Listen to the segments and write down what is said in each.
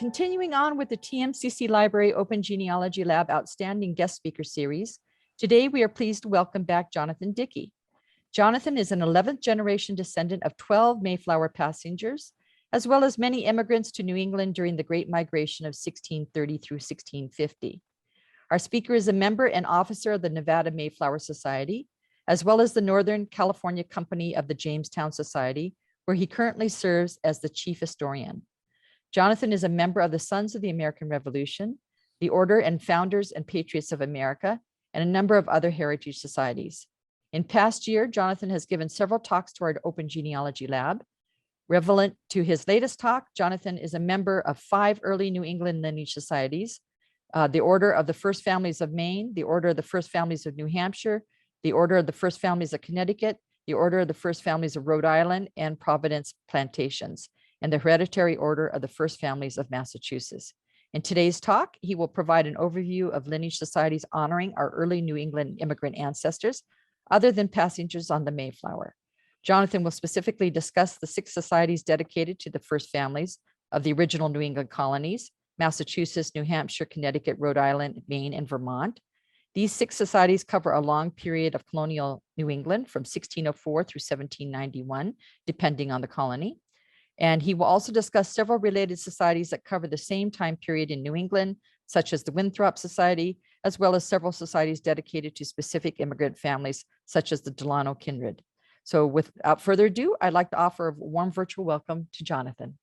continuing on with the TMCC Library Open Genealogy Lab Outstanding Guest Speaker Series, today we are pleased to welcome back Jonathan Dickey. Jonathan is an 11th generation descendant of 12 Mayflower passengers, as well as many immigrants to New England during the Great Migration of 1630 through 1650. Our speaker is a member and officer of the Nevada Mayflower Society, as well as the Northern California Company of the Jamestown Society, where he currently serves as the chief historian. Jonathan is a member of the Sons of the American Revolution, the Order and Founders and Patriots of America, and a number of other heritage societies. In past year, Jonathan has given several talks to our Open Genealogy Lab. Relevant to his latest talk, Jonathan is a member of 5 early New England lineage societies, the Order of the First Families of Maine, the Order of the First Families of New Hampshire, the Order of the First Families of Connecticut, the Order of the First Families of Rhode Island and Providence Plantations, and the Hereditary Order of the First Families of Massachusetts. In today's talk, he will provide an overview of lineage societies honoring our early New England immigrant ancestors, other than passengers on the Mayflower. Jonathan will specifically discuss the 6 societies dedicated to the first families of the original New England colonies, Massachusetts, New Hampshire, Connecticut, Rhode Island, Maine, and Vermont. These 6 societies cover a long period of colonial New England from 1604 through 1791, depending on the colony. And he will also discuss several related societies that cover the same time period in New England, such as the Winthrop Society, as well as several societies dedicated to specific immigrant families, such as the Delano Kindred. So without further ado, I'd like to offer a warm virtual welcome to Jonathan.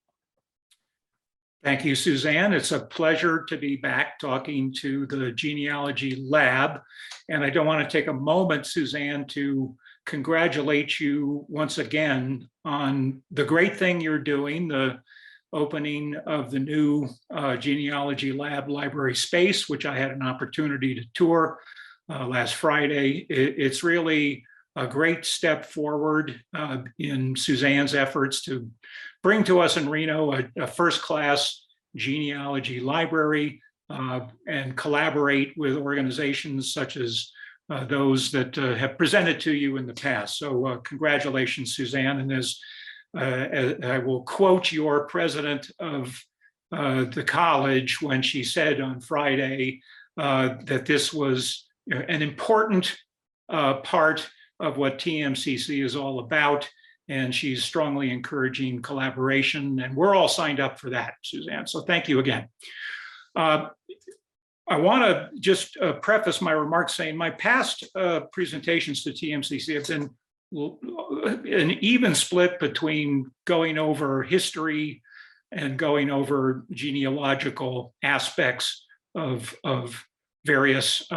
Thank you, Suzanne. It's a pleasure to be back talking to the Genealogy Lab. And I don't want to take a moment, Suzanne, to congratulate you once again on the great thing you're doing, the opening of the new Genealogy Lab library space, which I had an opportunity to tour last Friday. It's really a great step forward in Suzanne's efforts to bring to us in Reno a first-class genealogy library and collaborate with organizations such as those that have presented to you in the past. So congratulations, Suzanne. And as I will quote your president of the college when she said on Friday that this was an important part of what TMCC is all about. And she's strongly encouraging collaboration. And we're all signed up for that, Suzanne. So thank you again. I want to just preface my remarks saying my past presentations to TMCC have been an even split between going over history and going over genealogical aspects of various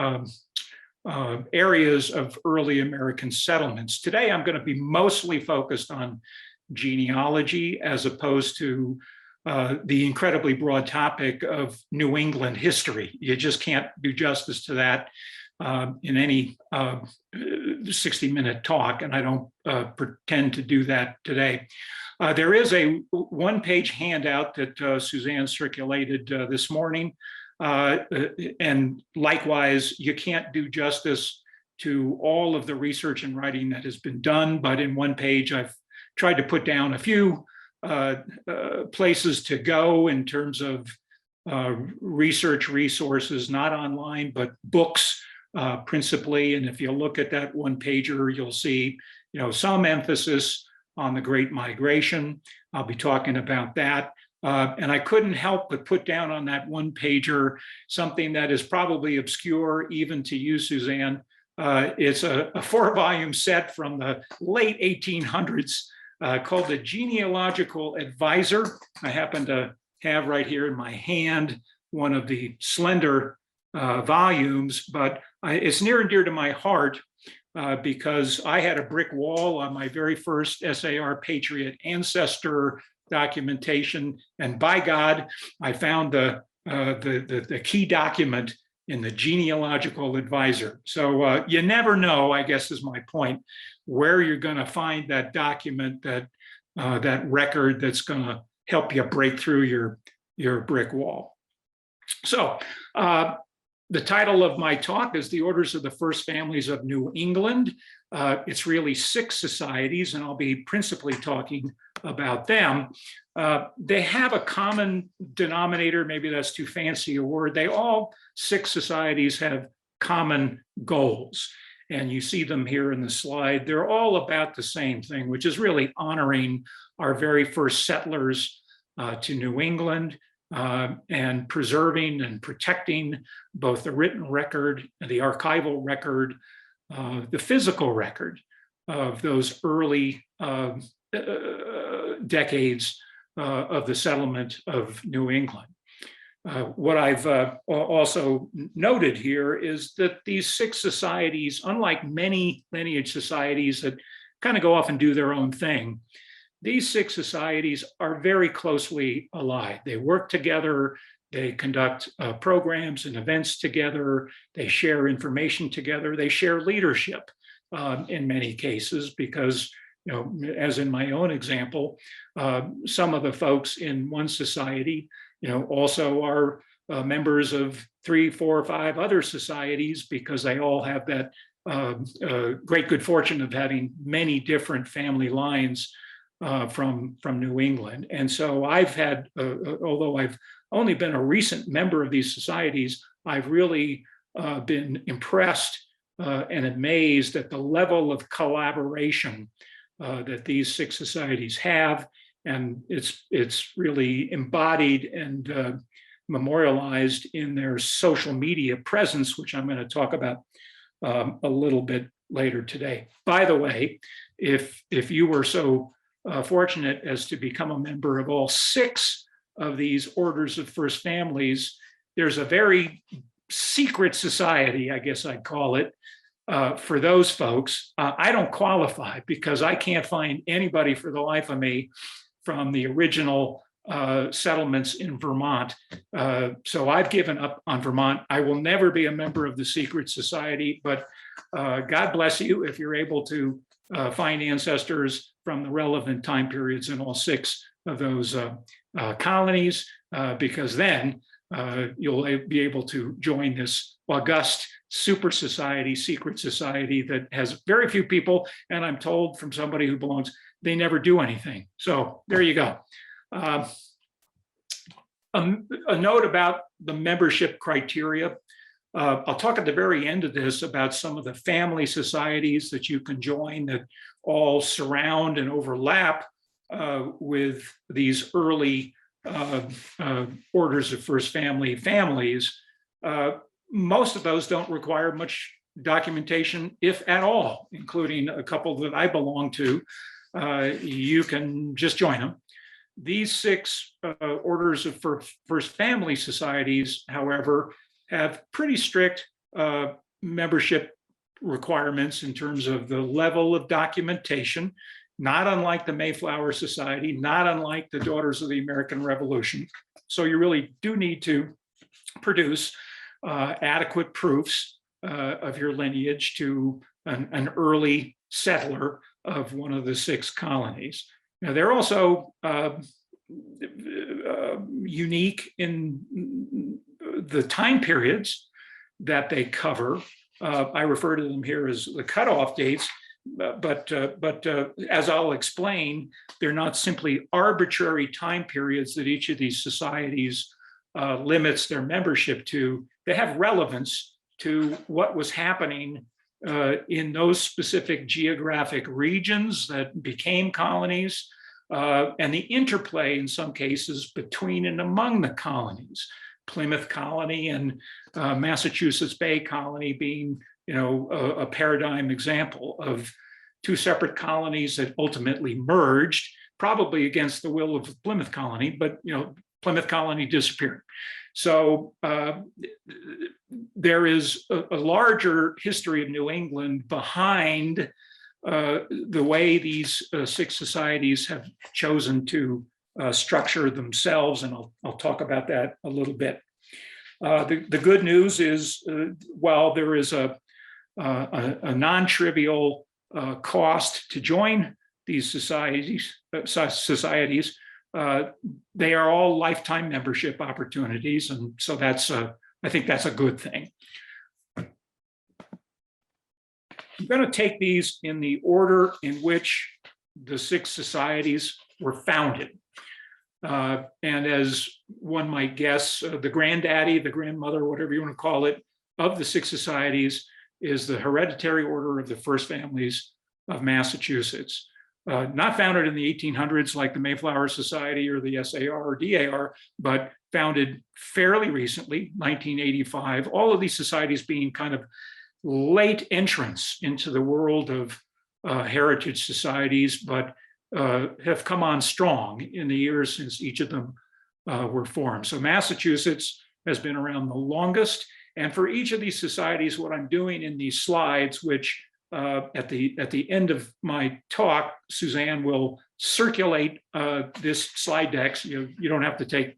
areas of early American settlements. Today, I'm going to be mostly focused on genealogy as opposed to the incredibly broad topic of New England history. You just can't do justice to that in any 60-minute talk, and I don't pretend to do that today. There is a one-page handout that Suzanne circulated this morning, and likewise, you can't do justice to all of the research and writing that has been done, but in one page, I've tried to put down a few places to go in terms of research resources, not online, but books principally. And if you look at that one pager, you'll see, some emphasis on the Great Migration. I'll be talking about that. And I couldn't help but put down on that one pager something that is probably obscure even to you, Suzanne. It's a 4-volume set from the late 1800s. Called the Genealogical Advisor. I happen to have right here in my hand one of the slender volumes, but it's near and dear to my heart because I had a brick wall on my very first SAR Patriot ancestor documentation, and by God, I found the key document in the Genealogical Advisor. So you never know, I guess is my point, where you're going to find that document, that record that's going to help you break through your brick wall. So The title of my talk is The Orders of the First Families of New England. It's really 6 societies, and I'll be principally talking about them. They have a common denominator, maybe that's too fancy a word. All 6 societies have common goals, and you see them here in the slide. They're all about the same thing, which is really honoring our very first settlers to New England, and preserving and protecting both the written record, the archival record, the physical record of those early decades of the settlement of New England. What I've also noted here is that these 6 societies, unlike many lineage societies that kind of go off and do their own thing, these 6 societies are very closely allied. They work together, they conduct programs and events together, they share information together, they share leadership in many cases, because, as in my own example, some of the folks in one society, also are members of 3, 4, 5 other societies, because they all have that great good fortune of having many different family lines from New England. And so I've had, although I've only been a recent member of these societies, I've really been impressed and amazed at the level of collaboration that these 6 societies have. And it's really embodied and memorialized in their social media presence, which I'm going to talk about a little bit later today. By the way, if you were so fortunate as to become a member of all 6 of these orders of first families, there's a very secret society, I guess I'd call it, for those folks. I don't qualify because I can't find anybody for the life of me from the original settlements in Vermont. So I've given up on Vermont. I will never be a member of the secret society, but God bless you if you're able to find ancestors from the relevant time periods in all 6 of those colonies, because then you'll be able to join this august super society, secret society that has very few people. And I'm told from somebody who belongs, they never do anything. So there you go. A note about the membership criteria. I'll talk at the very end of this about some of the family societies that you can join that all surround and overlap with these early orders of first families. Most of those don't require much documentation, if at all, including a couple that I belong to. You can just join them. These 6 orders of first family societies, however, have pretty strict membership requirements in terms of the level of documentation, not unlike the Mayflower Society, not unlike the Daughters of the American Revolution. So you really do need to produce adequate proofs of your lineage to an early settler of one of the 6 colonies. Now, they're also unique in the time periods that they cover. I refer to them here as the cutoff dates, but as I'll explain, they're not simply arbitrary time periods that each of these societies limits their membership to. They have relevance to what was happening in those specific geographic regions that became colonies, and the interplay in some cases between and among the colonies. Plymouth colony and Massachusetts Bay colony being, a paradigm example of 2 separate colonies that ultimately merged, probably against the will of Plymouth colony, but Plymouth colony disappeared. So there is a larger history of New England behind the way these 6 societies have chosen to structure themselves, and I'll talk about that a little bit. The good news is, while there is a non-trivial cost to join these societies, they are all lifetime membership opportunities, and so that's I think that's a good thing. I'm going to take these in the order in which the 6 societies were founded. And as one might guess, the granddaddy, the grandmother, whatever you want to call it, of the 6 societies is the Hereditary Order of the First Families of Massachusetts. Not founded in the 1800s like the Mayflower Society or the SAR or DAR, but founded fairly recently, 1985. All of these societies being kind of late entrants into the world of heritage societies, but have come on strong in the years since each of them were formed. So Massachusetts has been around the longest. And for each of these societies, what I'm doing in these slides, which at the end of my talk, Suzanne will circulate this slide deck. So you don't have to take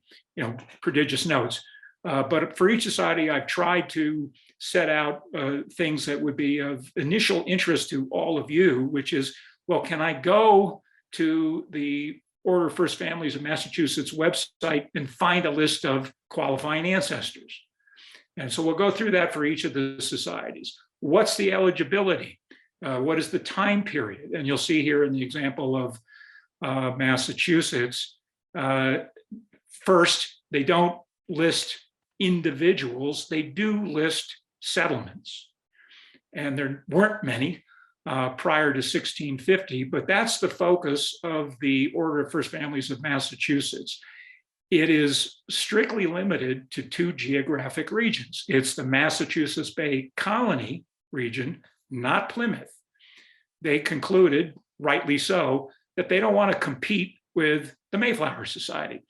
prodigious notes. But for each society, I've tried to set out things that would be of initial interest to all of you, which is, well, can I go to the Order of First Families of Massachusetts website and find a list of qualifying ancestors? And so we'll go through that for each of the societies. What's the eligibility? What is the time period? And you'll see here in the example of Massachusetts, first, they don't list individuals, they do list settlements. And there weren't many prior to 1650, but that's the focus of the Order of First Families of Massachusetts. It is strictly limited to 2 geographic regions. It's the Massachusetts Bay Colony region, not Plymouth. They concluded, rightly so, that they don't want to compete with the Mayflower Society,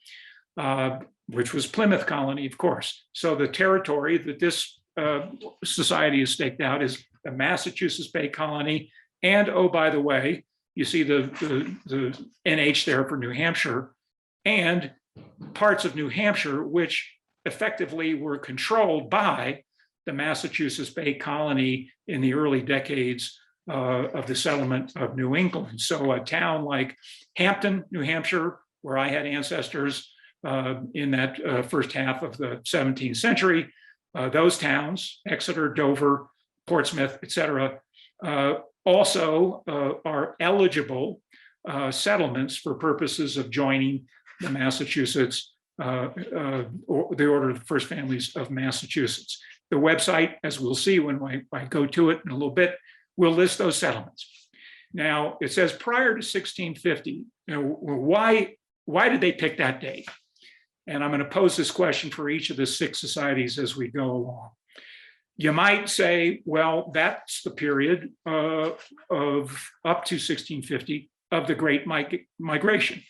which was Plymouth Colony, of course. So the territory that this society is staked out is the Massachusetts Bay Colony. And oh, by the way, you see the NH there for New Hampshire, and parts of New Hampshire, which effectively were controlled by the Massachusetts Bay Colony in the early decades of the settlement of New England. So a town like Hampton, New Hampshire, where I had ancestors in that first half of the 17th century, those towns, Exeter, Dover, Portsmouth, et cetera, also are eligible settlements for purposes of joining the Massachusetts, the Order of the First Families of Massachusetts. The website, as we'll see when I go to it in a little bit, will list those settlements. Now, it says prior to 1650, why did they pick that date? And I'm going to pose this question for each of the 6 societies as we go along. You might say, well, that's the period of up to 1650 of the Great Migration.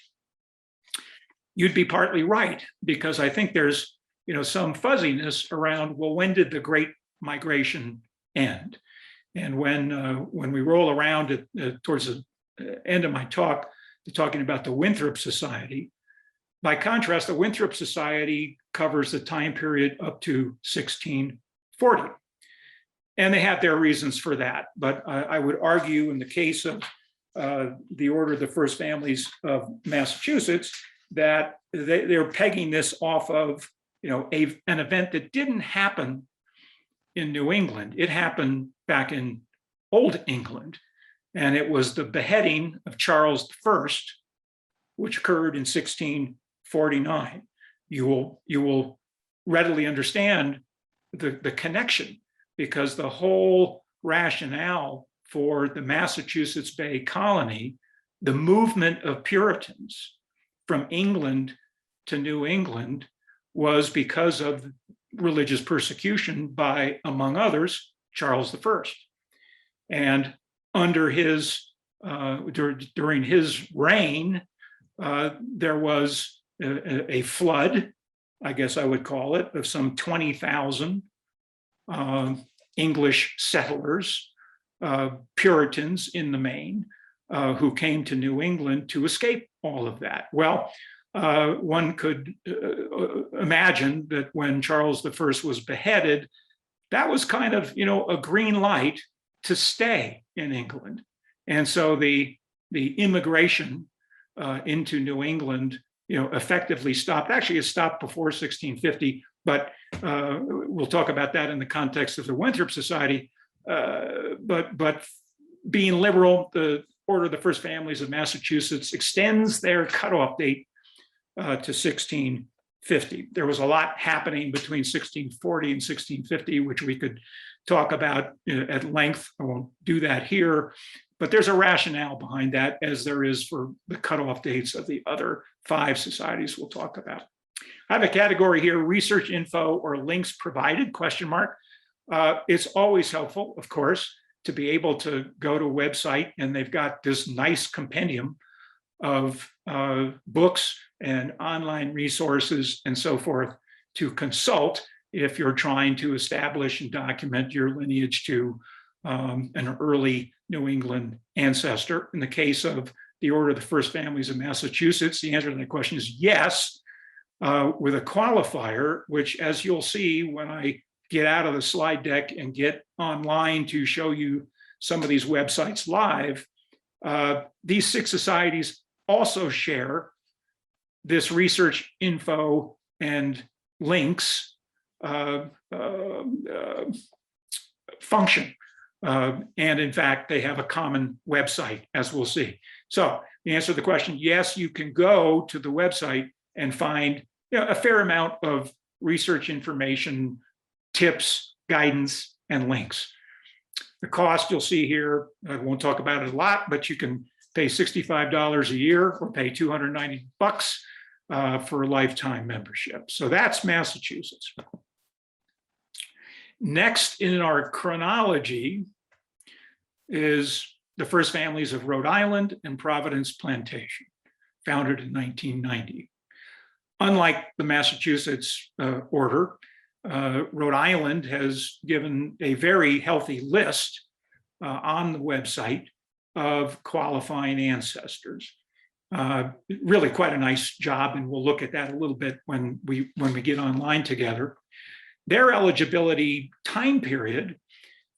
You'd be partly right, because I think there's some fuzziness around, well, when did the Great Migration end? And when we roll around towards the end of my talk, talking about the Winthrop Society, by contrast, the Winthrop Society covers the time period up to 1640. And they have their reasons for that. But I would argue in the case of the Order of the First Families of Massachusetts, that they're pegging this off of an event that didn't happen in New England. It happened back in Old England. And it was the beheading of Charles I, which occurred in 1649. You will readily understand the connection, because the whole rationale for the Massachusetts Bay Colony, the movement of Puritans from England to New England, was because of religious persecution by, among others, Charles I. And under his during his reign, there was a flood, I guess I would call it, of some 20,000 English settlers, Puritans in the main, who came to New England to escape all of that. Well, one could imagine that when Charles I was beheaded, that was kind of, a green light to stay in England. And so the immigration into New England, effectively stopped. Actually, it stopped before 1650, but we'll talk about that in the context of the Winthrop Society. But being liberal, the Order of the First Families of Massachusetts extends their cutoff date to 1650. There was a lot happening between 1640 and 1650, which we could talk about at length. I won't do that here, but there's a rationale behind that, as there is for the cutoff dates of the other 5 societies we'll talk about. I have a category here, research info or links provided, question mark. It's always helpful, of course, to be able to go to a website and they've got this nice compendium of books and online resources and so forth to consult if you're trying to establish and document your lineage to an early New England ancestor. In the case of the Order of the First Families of Massachusetts, the answer to that question is yes, with a qualifier, which, as you'll see when I get out of the slide deck and get online to show you some of these websites live, these 6 societies also share this research info and links function. And in fact, they have a common website, as we'll see. So the answer to the question, yes, you can go to the website and find a fair amount of research information, tips, guidance, and links. The cost you'll see here, I won't talk about it a lot, but you can pay $65 a year or pay $290 for a lifetime membership. So that's Massachusetts. Next in our chronology is the First Families of Rhode Island and Providence Plantation, founded in 1990. Unlike the Massachusetts order, Rhode Island has given a very healthy list on the website of qualifying ancestors. Really quite a nice job, and we'll look at that a little bit when we get online together. Their eligibility time period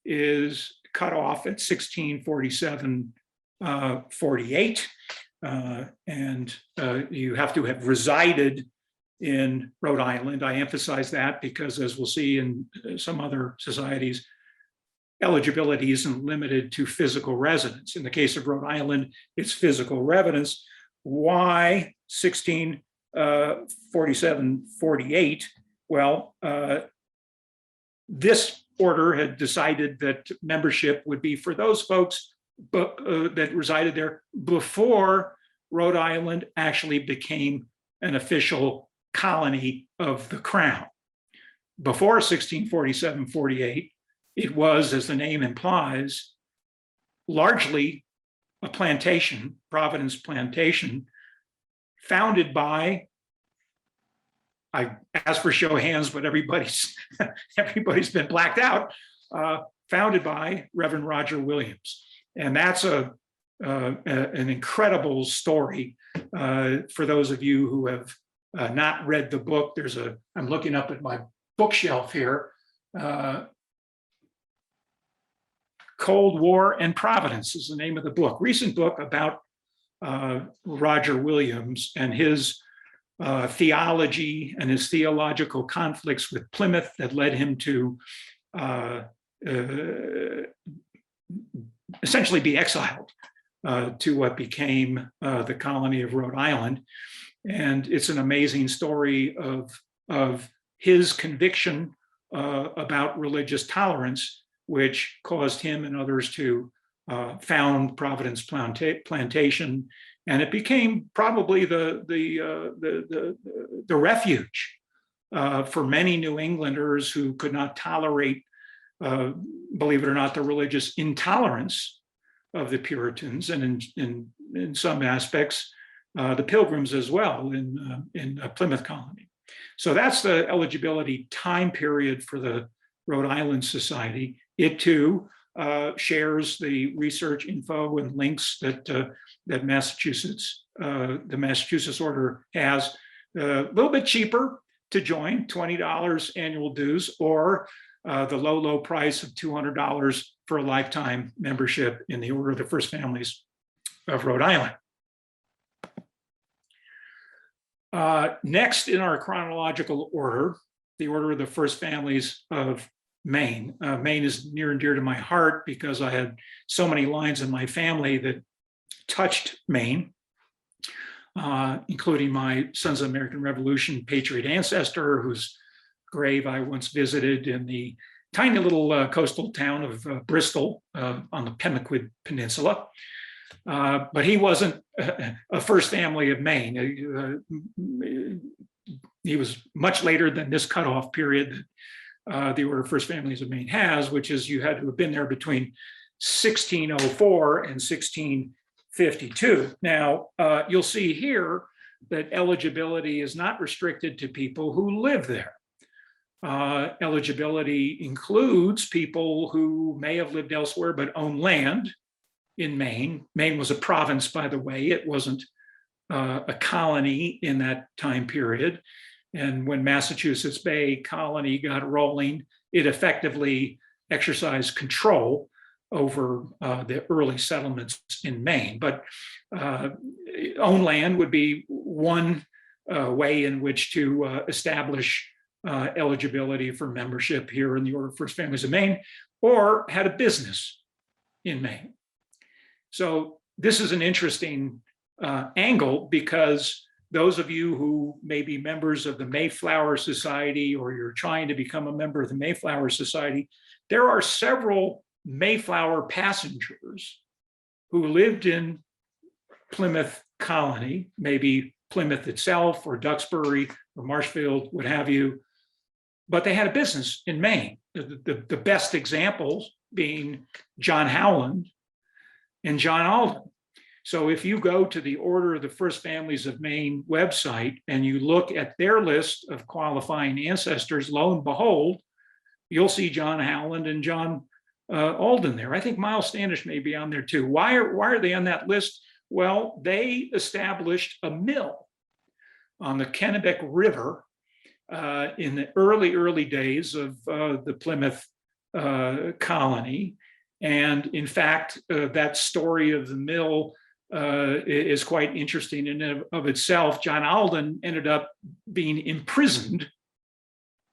is cut off at 1647-48, and you have to have resided in Rhode Island. I emphasize that because, as we'll see in some other societies, eligibility isn't limited to physical residence. In the case of Rhode Island, it's physical residence. Why 1647-48? Well, this order had decided that membership would be for those folks that resided there before Rhode Island actually became an official colony of the crown. Before 1647-48, it was, as the name implies, largely a plantation, Providence Plantation, founded by, I asked for show of hands, but everybody's been blacked out, founded by Reverend Roger Williams. And that's an incredible story for those of you who have not read the book. I'm looking up at my bookshelf here, Cold War and Providence is the name of the book. Recent book about Roger Williams and his theology and his theological conflicts with Plymouth that led him to essentially be exiled to what became the colony of Rhode Island. And it's an amazing story of his conviction about religious tolerance, which caused him and others to found Providence Plantation, and it became probably the refuge for many New Englanders who could not tolerate, believe it or not, the religious intolerance of the Puritans, and in some aspects, the Pilgrims as well in Plymouth Colony. So that's the eligibility time period for the Rhode Island Society. It too shares the research info and links that the Massachusetts order has. A little bit cheaper to join, $20 annual dues, or the low price of $200 for a lifetime membership in the Order of the First Families of Rhode Island. Next in our chronological order the Order of the First Families of Maine. Maine is near and dear to my heart because I had so many lines in my family that touched Maine, including my Sons of the American Revolution patriot ancestor, whose grave I once visited in the tiny little coastal town of Bristol on the Pemaquid Peninsula. But he wasn't a first family of Maine. He was much later than this cutoff period that the Order of First Families of Maine has, which is you had to have been there between 1604 and 1652. Now, you'll see here that eligibility is not restricted to people who live there. Eligibility includes people who may have lived elsewhere but own land in Maine. Maine was a province, by the way. It wasn't a colony in that time period. And when Massachusetts Bay Colony got rolling, it effectively exercised control over the early settlements in Maine. But own land would be one way in which to establish eligibility for membership here in the Order of First Families of Maine, or had a business in Maine. So this is an interesting angle, because those of you who may be members of the Mayflower Society, or you're trying to become a member of the Mayflower Society, there are several Mayflower passengers who lived in Plymouth Colony, maybe Plymouth itself or Duxbury or Marshfield, what have you, but they had a business in Maine. The best examples being John Howland and John Alden. So if you go to the Order of the First Families of Maine website and you look at their list of qualifying ancestors, lo and behold, you'll see John Howland and John Alden there. I think Miles Standish may be on there too. Why are they on that list? Well, they established a mill on the Kennebec River in the early days of the Plymouth colony. And in fact, that story of the mill is quite interesting in and of itself. John Alden ended up being imprisoned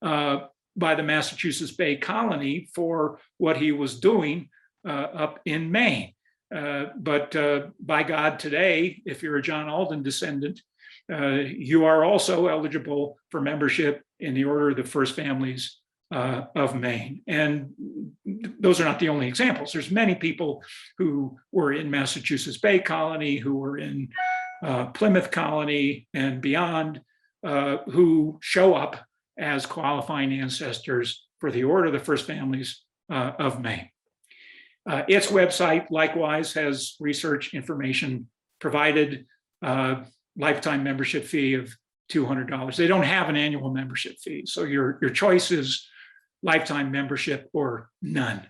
by the Massachusetts Bay Colony for what he was doing up in Maine. But by God, today, if you're a John Alden descendant, you are also eligible for membership in the Order of the First Families of Maine. And those are not the only examples. There's many people who were in Massachusetts Bay Colony, who were in Plymouth Colony and beyond, who show up as qualifying ancestors for the Order of the First Families of Maine. Its website likewise has research information provided, lifetime membership fee of $200. They don't have an annual membership fee. So your choice is lifetime membership or none.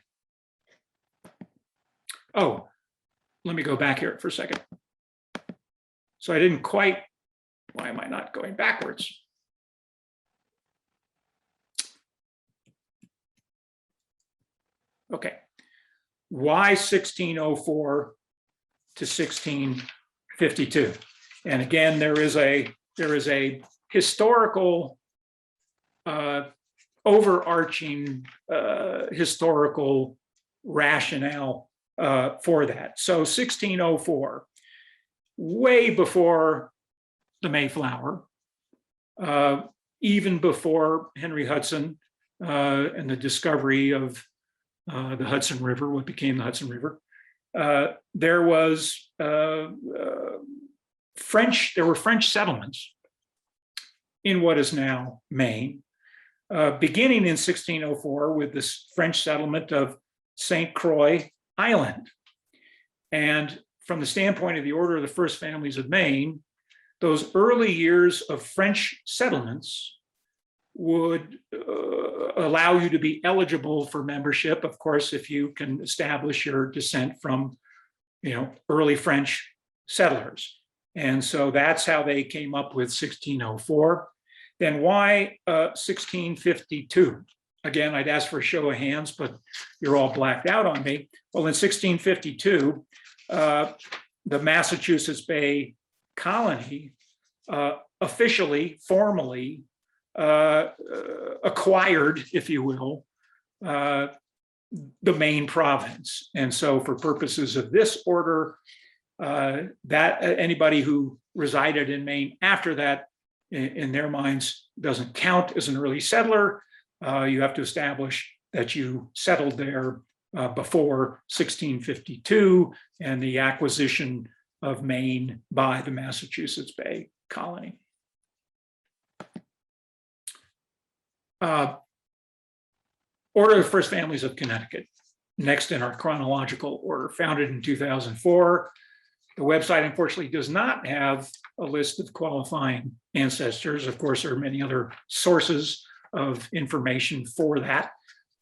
Oh, let me go back here for a second. So I didn't quite, why am I not going backwards? Okay, why 1604 to 1652? And again, there is a historical, overarching historical rationale for that. So 1604, way before the Mayflower, even before Henry Hudson and the discovery of the Hudson River, what became the Hudson River, there was there were French settlements in what is now Maine, beginning in 1604 with this French settlement of St. Croix Island. And from the standpoint of the Order of the First Families of Maine, those early years of French settlements would allow you to be eligible for membership, of course, if you can establish your descent from, early French settlers. And so that's how they came up with 1604. Then why 1652? Again, I'd ask for a show of hands, but you're all blacked out on me. Well, in 1652, the Massachusetts Bay Colony officially, formally acquired, if you will, the Maine province. And so for purposes of this order, that anybody who resided in Maine after that, in their minds, doesn't count as an early settler. You have to establish that you settled there before 1652 and the acquisition of Maine by the Massachusetts Bay Colony. Order of the First Families of Connecticut, next in our chronological order, founded in 2004. The website, unfortunately, does not have a list of qualifying ancestors. Of course, there are many other sources of information for that.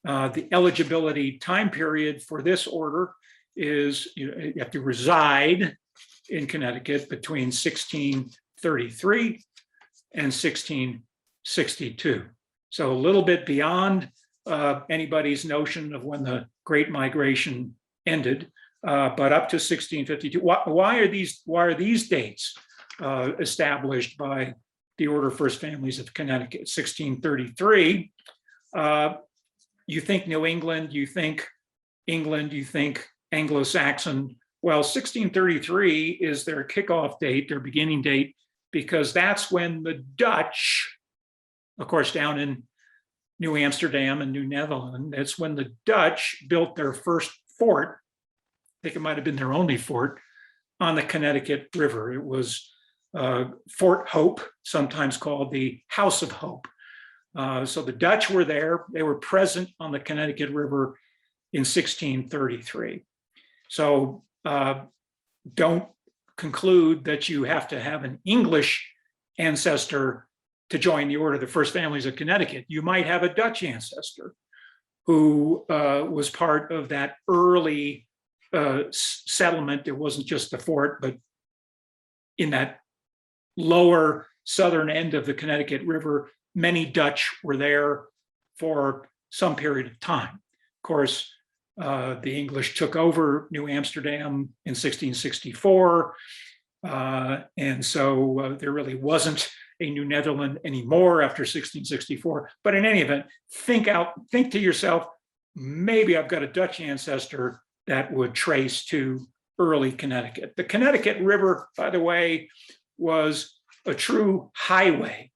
The eligibility time period for this order is you have to reside in Connecticut between 1633 and 1662. So a little bit beyond anybody's notion of when the Great Migration ended, but up to 1652. Why are these dates established by the Order of First Families of Connecticut? 1633. You think New England, you think England, you think Anglo-Saxon. Well, 1633 is their kickoff date, their beginning date, because that's when the Dutch, of course, down in New Amsterdam and New Netherlands, that's when the Dutch built their first fort. I think it might have been their only fort on the Connecticut River. It was Fort Hope, sometimes called the House of Hope. So the Dutch were there. They were present on the Connecticut River in 1633. So don't conclude that you have to have an English ancestor to join the Order of the First Families of Connecticut. You might have a Dutch ancestor who was part of that early settlement. It wasn't just the fort, but in that lower southern end of the Connecticut River, many Dutch were there for some period of time. Of course, the English took over New Amsterdam in 1664. And so there really wasn't a New Netherland anymore after 1664. But in any event, think to yourself, maybe I've got a Dutch ancestor that would trace to early Connecticut. The Connecticut River, by the way, was a true highway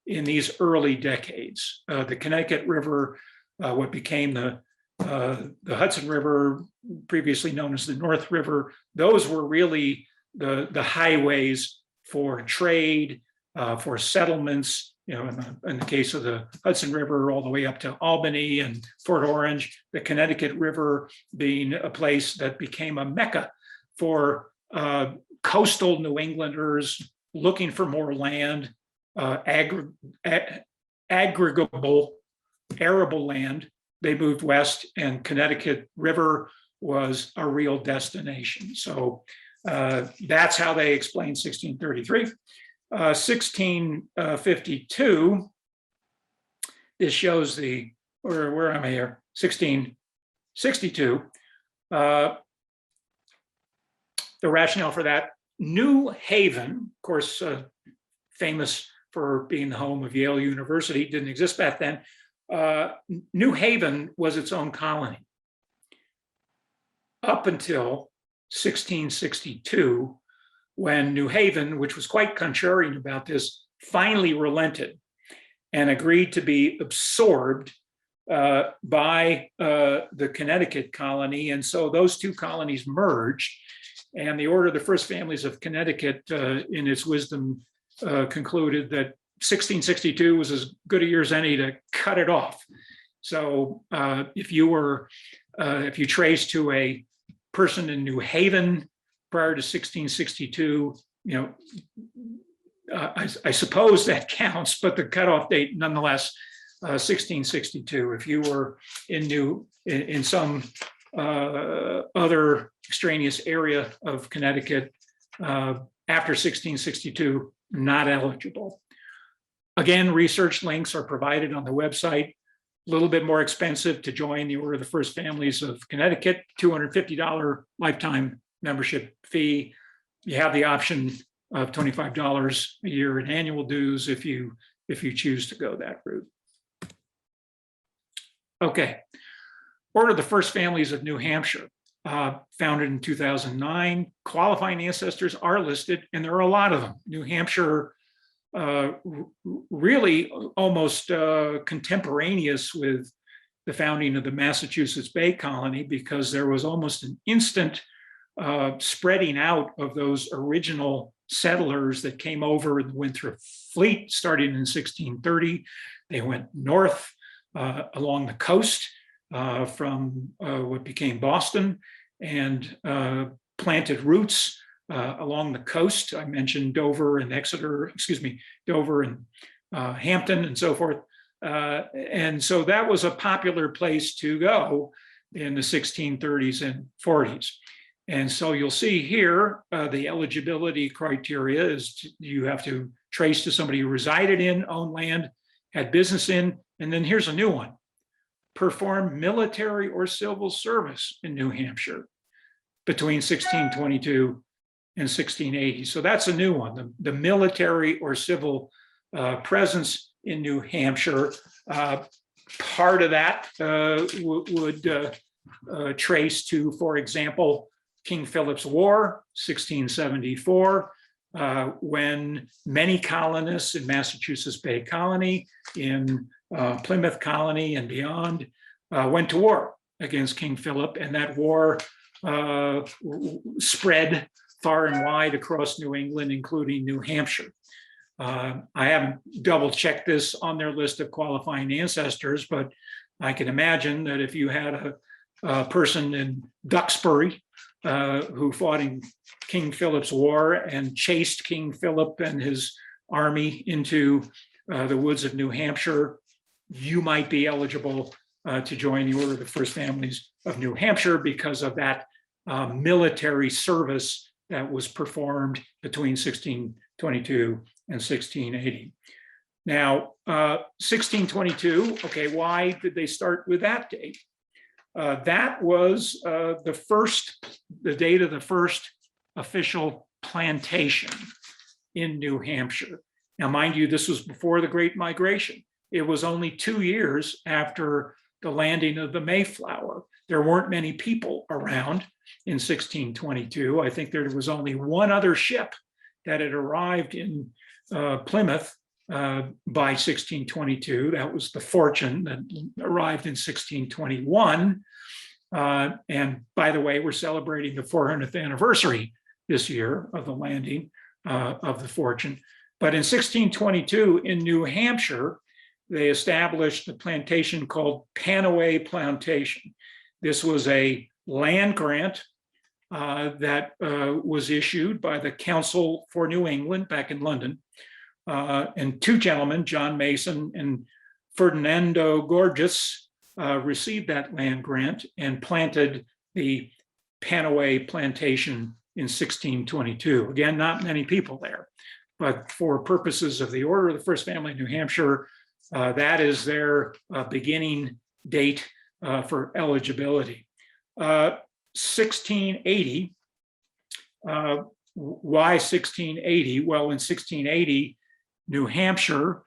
in these early decades. The Connecticut River, what became the Hudson River, previously known as the North River, those were really the highways for trade, for settlements, in the case of the Hudson River, all the way up to Albany and Fort Orange, the Connecticut River being a place that became a mecca for coastal New Englanders looking for more land, aggregable, arable land. They moved west, and Connecticut River was a real destination. So that's how they explain 1633. 1652, this shows where am I here? 1662. The rationale for that, New Haven, of course, famous for being the home of Yale University, didn't exist back then. New Haven was its own colony up until 1662, when New Haven, which was quite contrarian about this, finally relented and agreed to be absorbed by the Connecticut colony. And so those two colonies merged, and the Order of the First Families of Connecticut, in its wisdom, concluded that 1662 was as good a year as any to cut it off. So if you trace to a person in New Haven prior to 1662, I suppose that counts, but the cutoff date nonetheless, 1662. If you were in some other extraneous area of Connecticut after 1662, not eligible. Again, research links are provided on the website. A little bit more expensive to join the Order of the First Families of Connecticut, $250 lifetime membership fee. You have the option of $25 a year in annual dues if you if you choose to go that route. Okay, Order of the First Families of New Hampshire, founded in 2009. Qualifying ancestors are listed, and there are a lot of them. New Hampshire, really almost contemporaneous with the founding of the Massachusetts Bay Colony, because there was almost an instant spreading out of those original settlers that came over in the Winthrop Fleet starting in 1630. They went north along the coast from what became Boston and planted roots along the coast. I mentioned Dover and Dover and Hampton and so forth. And so that was a popular place to go in the 1630s and 40s. And so you'll see here, the eligibility criteria is you have to trace to somebody who resided in, owned land, had business in, and then here's a new one: perform military or civil service in New Hampshire between 1622 and 1680. So that's a new one, the military or civil presence in New Hampshire. Part of that would trace to, for example, King Philip's War, 1674, when many colonists in Massachusetts Bay Colony, in Plymouth Colony and beyond, went to war against King Philip, and that war spread far and wide across New England, including New Hampshire. I haven't double checked this on their list of qualifying ancestors, but I can imagine that if you had a person in Duxbury who fought in King Philip's War and chased King Philip and his army into the woods of New Hampshire, you might be eligible to join the Order of the First Families of New Hampshire because of that military service that was performed between 1622 and 1680. Now, 1622, okay, why did they start with that date? That was the date of the first official plantation in New Hampshire. Now, mind you, this was before the Great Migration. It was only 2 years after the landing of the Mayflower. There weren't many people around in 1622. I think there was only one other ship that had arrived in Plymouth by 1622. That was the Fortune that arrived in 1621. And by the way, we're celebrating the 400th anniversary this year of the landing of the Fortune. But in 1622 in New Hampshire, they established a plantation called Panaway Plantation. This was a land grant that was issued by the Council for New England back in London. And two gentlemen, John Mason and Ferdinando Gorges, received that land grant and planted the Panaway Plantation in 1622. Again, not many people there, but for purposes of the Order of the First Family in New Hampshire, that is their beginning date for eligibility. 1680, why 1680? Well, in 1680, New Hampshire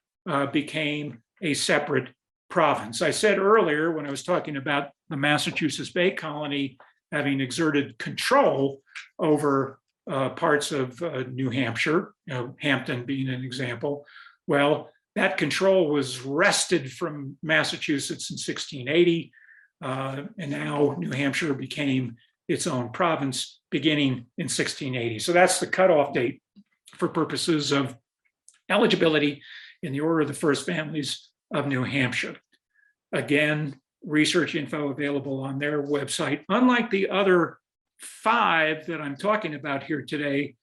became a separate province. I said earlier when I was talking about the Massachusetts Bay Colony having exerted control over parts of New Hampshire, Hampton being an example. Well, that control was wrested from Massachusetts in 1680, and now New Hampshire became its own province beginning in 1680. So that's the cutoff date for purposes of eligibility in the Order of the First Families of New Hampshire. Again, research info available on their website. Unlike the other 5 that I'm talking about here today,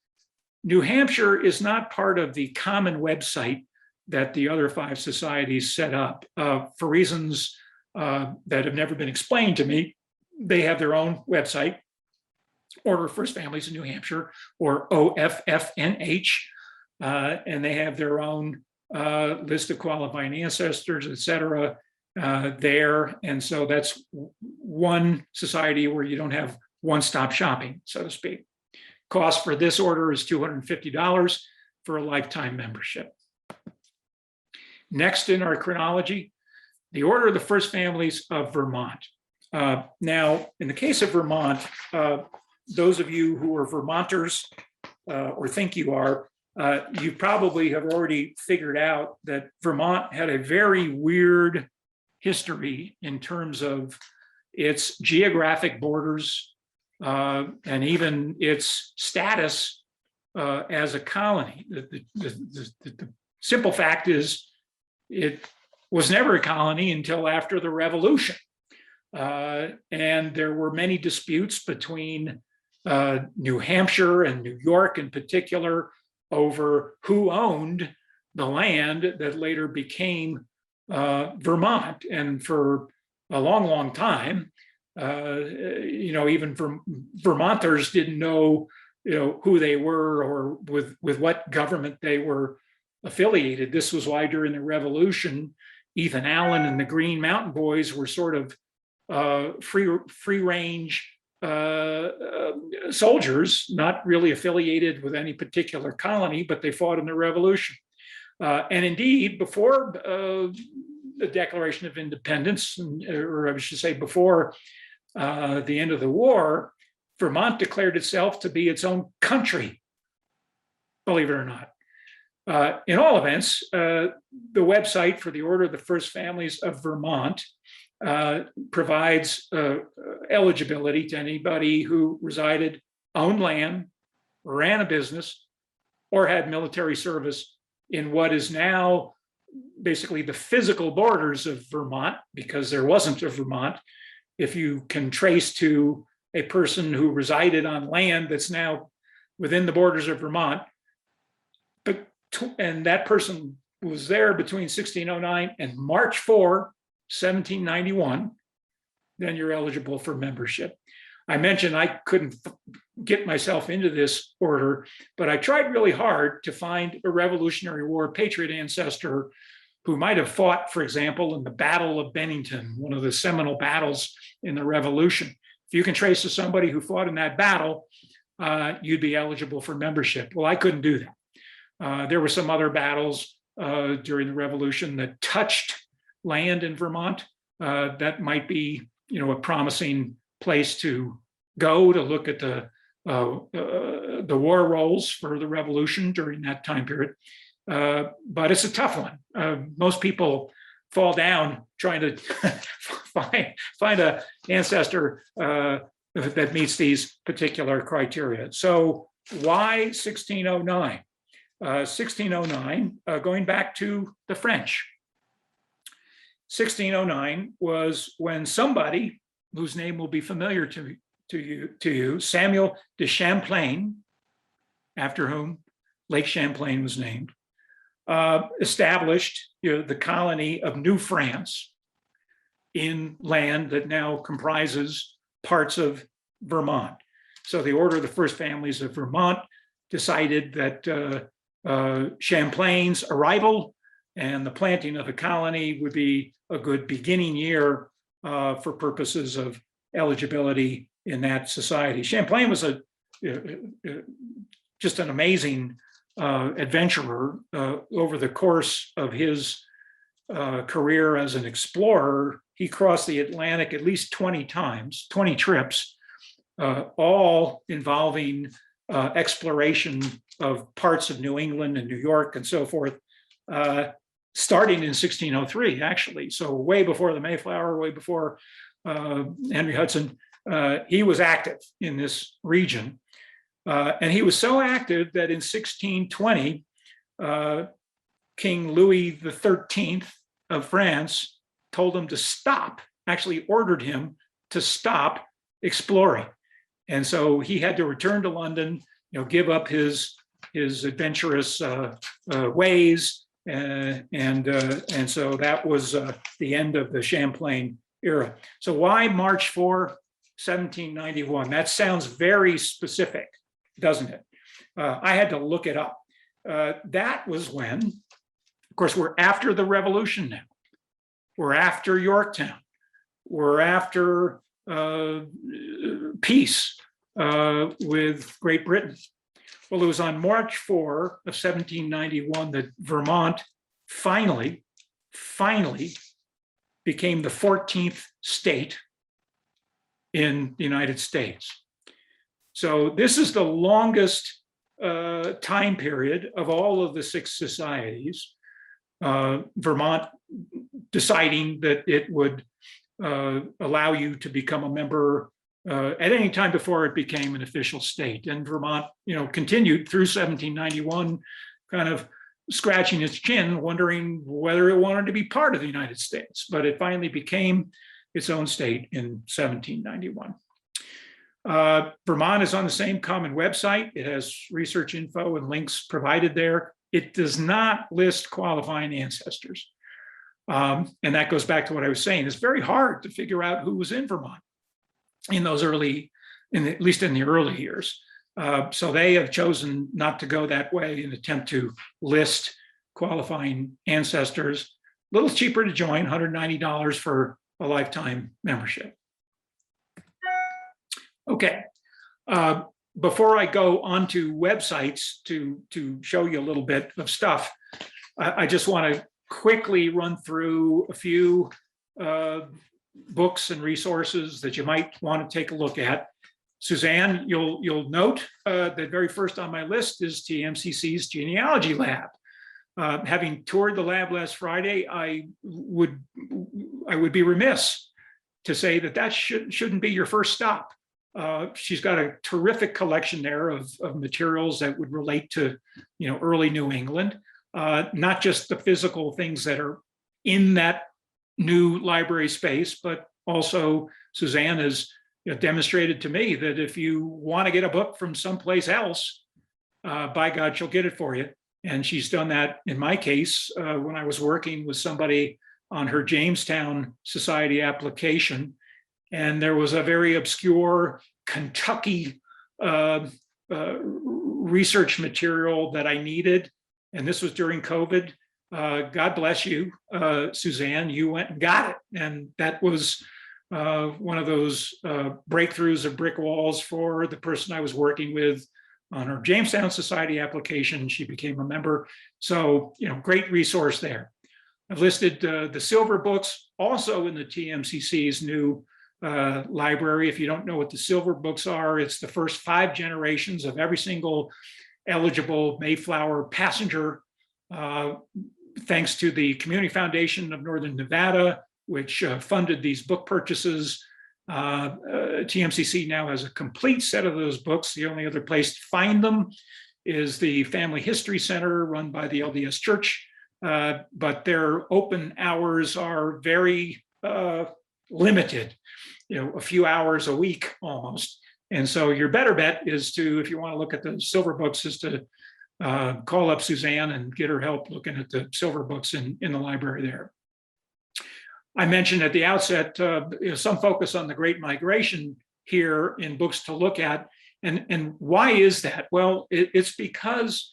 New Hampshire is not part of the common website that the other 5 societies set up for reasons that have never been explained to me. They have their own website, Order of First Families in New Hampshire, or OFFNH, and they have their own list of qualifying ancestors, et cetera, there. And so that's one society where you don't have one-stop shopping, so to speak. Cost for this order is $250 for a lifetime membership. Next in our chronology, the order of the first families of Vermont. Now, in the case of Vermont, those of you who are Vermonters or think you are, you probably have already figured out that Vermont had a very weird history in terms of its geographic borders and even its status as a colony. The simple fact is it was never a colony until after the Revolution. And there were many disputes between New Hampshire and New York in particular over who owned the land that later became Vermont. And for a long, long time, even Vermonters didn't know, who they were or with what government they were affiliated. This was why during the Revolution, Ethan Allen and the Green Mountain Boys were sort of free range soldiers, not really affiliated with any particular colony, but they fought in the Revolution. And indeed, before the Declaration of Independence, or I should say before the end of the war, Vermont declared itself to be its own country, believe it or not. In all events, the website for the Order of the First Families of Vermont provides eligibility to anybody who resided, owned land, ran a business, or had military service in what is now basically the physical borders of Vermont, because there wasn't a Vermont. If you can trace to a person who resided on land that's now within the borders of Vermont, and that person was there between 1609 and March 4, 1791, then you're eligible for membership. I mentioned I couldn't get myself into this order, but I tried really hard to find a Revolutionary War patriot ancestor who might have fought, for example, in the Battle of Bennington, one of the seminal battles in the Revolution. If you can trace to somebody who fought in that battle, you'd be eligible for membership. Well, I couldn't do that. There were some other battles during the Revolution that touched land in Vermont. That might be, a promising place to go to look at the war rolls for the Revolution during that time period. But it's a tough one. Most people fall down trying to find an ancestor that meets these particular criteria. So why 1609? 1609, going back to the French. 1609 was when somebody whose name will be familiar to you, Samuel de Champlain, after whom Lake Champlain was named, established the colony of New France in land that now comprises parts of Vermont. So the Order of the First Families of Vermont decided that Champlain's arrival and the planting of a colony would be a good beginning year for purposes of eligibility in that society. Champlain was just an amazing adventurer. Over the course of his career as an explorer, he crossed the Atlantic at least 20 times, 20 trips, all involving exploration of parts of New England and New York and so forth, starting in 1603, actually. So way before the Mayflower, way before Henry Hudson, he was active in this region. And he was so active that in 1620, King Louis XIII of France told him to stop, actually ordered him to stop exploring. And so he had to return to London, give up his adventurous ways. And so that was the end of the Champlain era. So why March 4, 1791? That sounds very specific, doesn't it? I had to look it up. That was when, of course, we're after the Revolution now. We're after Yorktown. We're after peace with Great Britain. Well, it was on March 4 of 1791 that Vermont finally finally became the 14th state in the United States. So this is the longest time period of all of the 6 societies. Vermont deciding that it would allow you to become a member at any time before it became an official state. And Vermont, continued through 1791, kind of scratching its chin, wondering whether it wanted to be part of the United States. But it finally became its own state in 1791. Vermont is on the same common website. It has research info and links provided there. It does not list qualifying ancestors. And that goes back to what I was saying. It's very hard to figure out who was in Vermont in those at least in the early years. So they have chosen not to go that way and attempt to list qualifying ancestors. A little cheaper to join, $190 for a lifetime membership. Okay. Before I go onto websites to show you a little bit of stuff, I just want to quickly run through a few books and resources that you might want to take a look at. Suzanne, you'll note that very first on my list is TMCC's Genealogy Lab. Having toured the lab last Friday, I would be remiss to say that shouldn't be your first stop. She's got a terrific collection there of materials that would relate to, early New England, not just the physical things that are in that new library space, but also Suzanne has demonstrated to me that if you want to get a book from someplace else, by God, she'll get it for you. And she's done that in my case when I was working with somebody on her Jamestown Society application. And there was a very obscure Kentucky research material that I needed. And this was during COVID. God bless you, Suzanne, you went and got it. And that was one of those breakthroughs of brick walls for the person I was working with on her Jamestown Society application. She became a member. So, great resource there. I've listed the silver books also in the TMCC's new library. If you don't know what the silver books are, it's the first 5 generations of every single eligible Mayflower passenger, thanks to the Community Foundation of Northern Nevada, which funded these book purchases. TMCC now has a complete set of those books. The only other place to find them is the Family History Center run by the LDS Church, but their open hours are very limited, a few hours a week almost. And so your better bet is to, if you want to look at the silver books, is to call up Suzanne and get her help looking at the silver books in the library there. I mentioned at the outset some focus on the Great Migration here in books to look at. And why is that? Well, it's because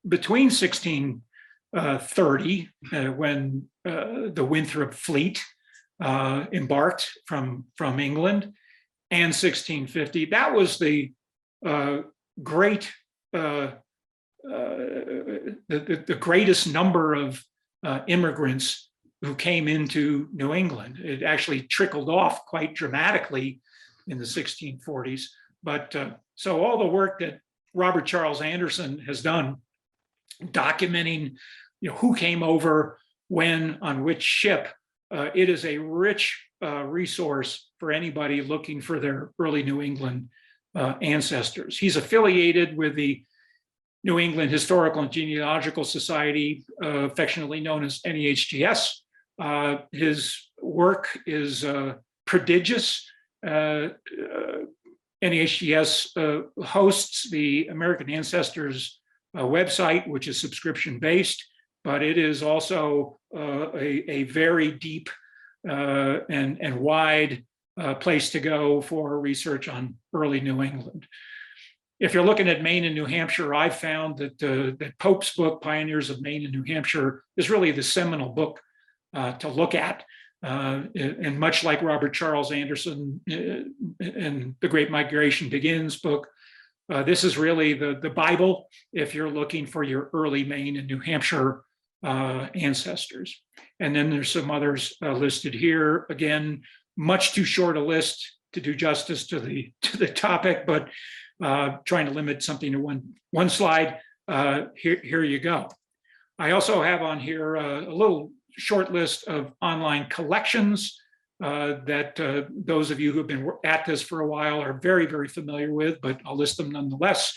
between 1630, when the Winthrop fleet embarked from England, and 1650, that was the greatest number of immigrants who came into New England. It actually trickled off quite dramatically in the 1640s. But so all the work that Robert Charles Anderson has done, documenting who came over, when, on which ship, it is a rich resource for anybody looking for their early New England ancestors. He's affiliated with the New England Historical and Genealogical Society, affectionately known as NEHGS. His work is prodigious. NEHGS hosts the American Ancestors website, which is subscription-based, but it is also a very deep and wide place to go for research on early New England. If you're looking at Maine and New Hampshire, I've found that that Pope's book, Pioneers of Maine and New Hampshire, is really the seminal book to look at. And much like Robert Charles Anderson and The Great Migration Begins book, this is really the Bible if you're looking for your early Maine and New Hampshire ancestors. And then there's some others listed here. Again, much too short a list to do justice to the topic, but trying to limit something to one slide. Here you go. I also have on here a little short list of online collections that those of you who have been at this for a while are very, very familiar with, but I'll list them nonetheless.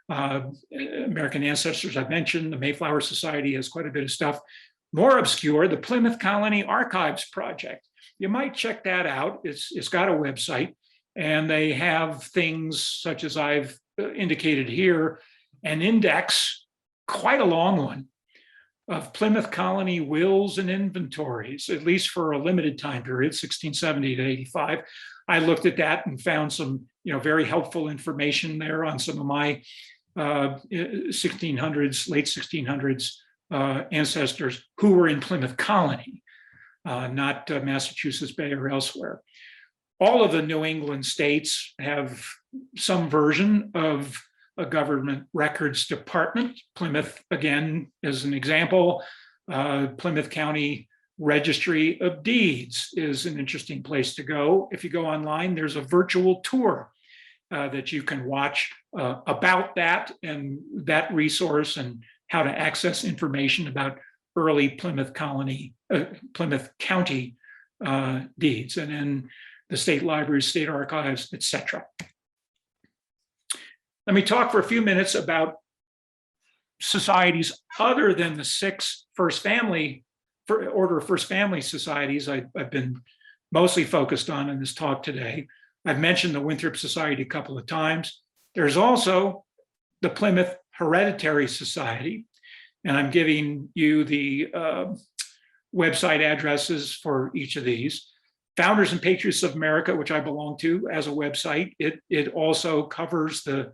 American Ancestors, I've mentioned. The Mayflower Society has quite a bit of stuff. More obscure, the Plymouth Colony Archives Project. You might check that out. It's got a website, and they have things such as I've indicated here, an index, quite a long one, of Plymouth Colony wills and inventories, at least for a limited time period, 1670 to 85. I looked at that and found some, very helpful information there on some of my 1600s, late 1600s ancestors who were in Plymouth Colony, not Massachusetts Bay or elsewhere. All of the New England states have some version of a government records department. Plymouth, again, as an example, Plymouth County Registry of Deeds is an interesting place to go. If you go online, there's a virtual tour that you can watch about that and that resource and how to access information about early Plymouth County deeds, and then the state libraries, state archives, etc. Let me talk for a few minutes about societies other than the 6 order of first family societies I've been mostly focused on in this talk today. I've mentioned the Winthrop Society a couple of times. There's also the Plymouth Hereditary Society, and I'm giving you the website addresses for each of these. Founders and Patriots of America, which I belong to as a website, it also covers the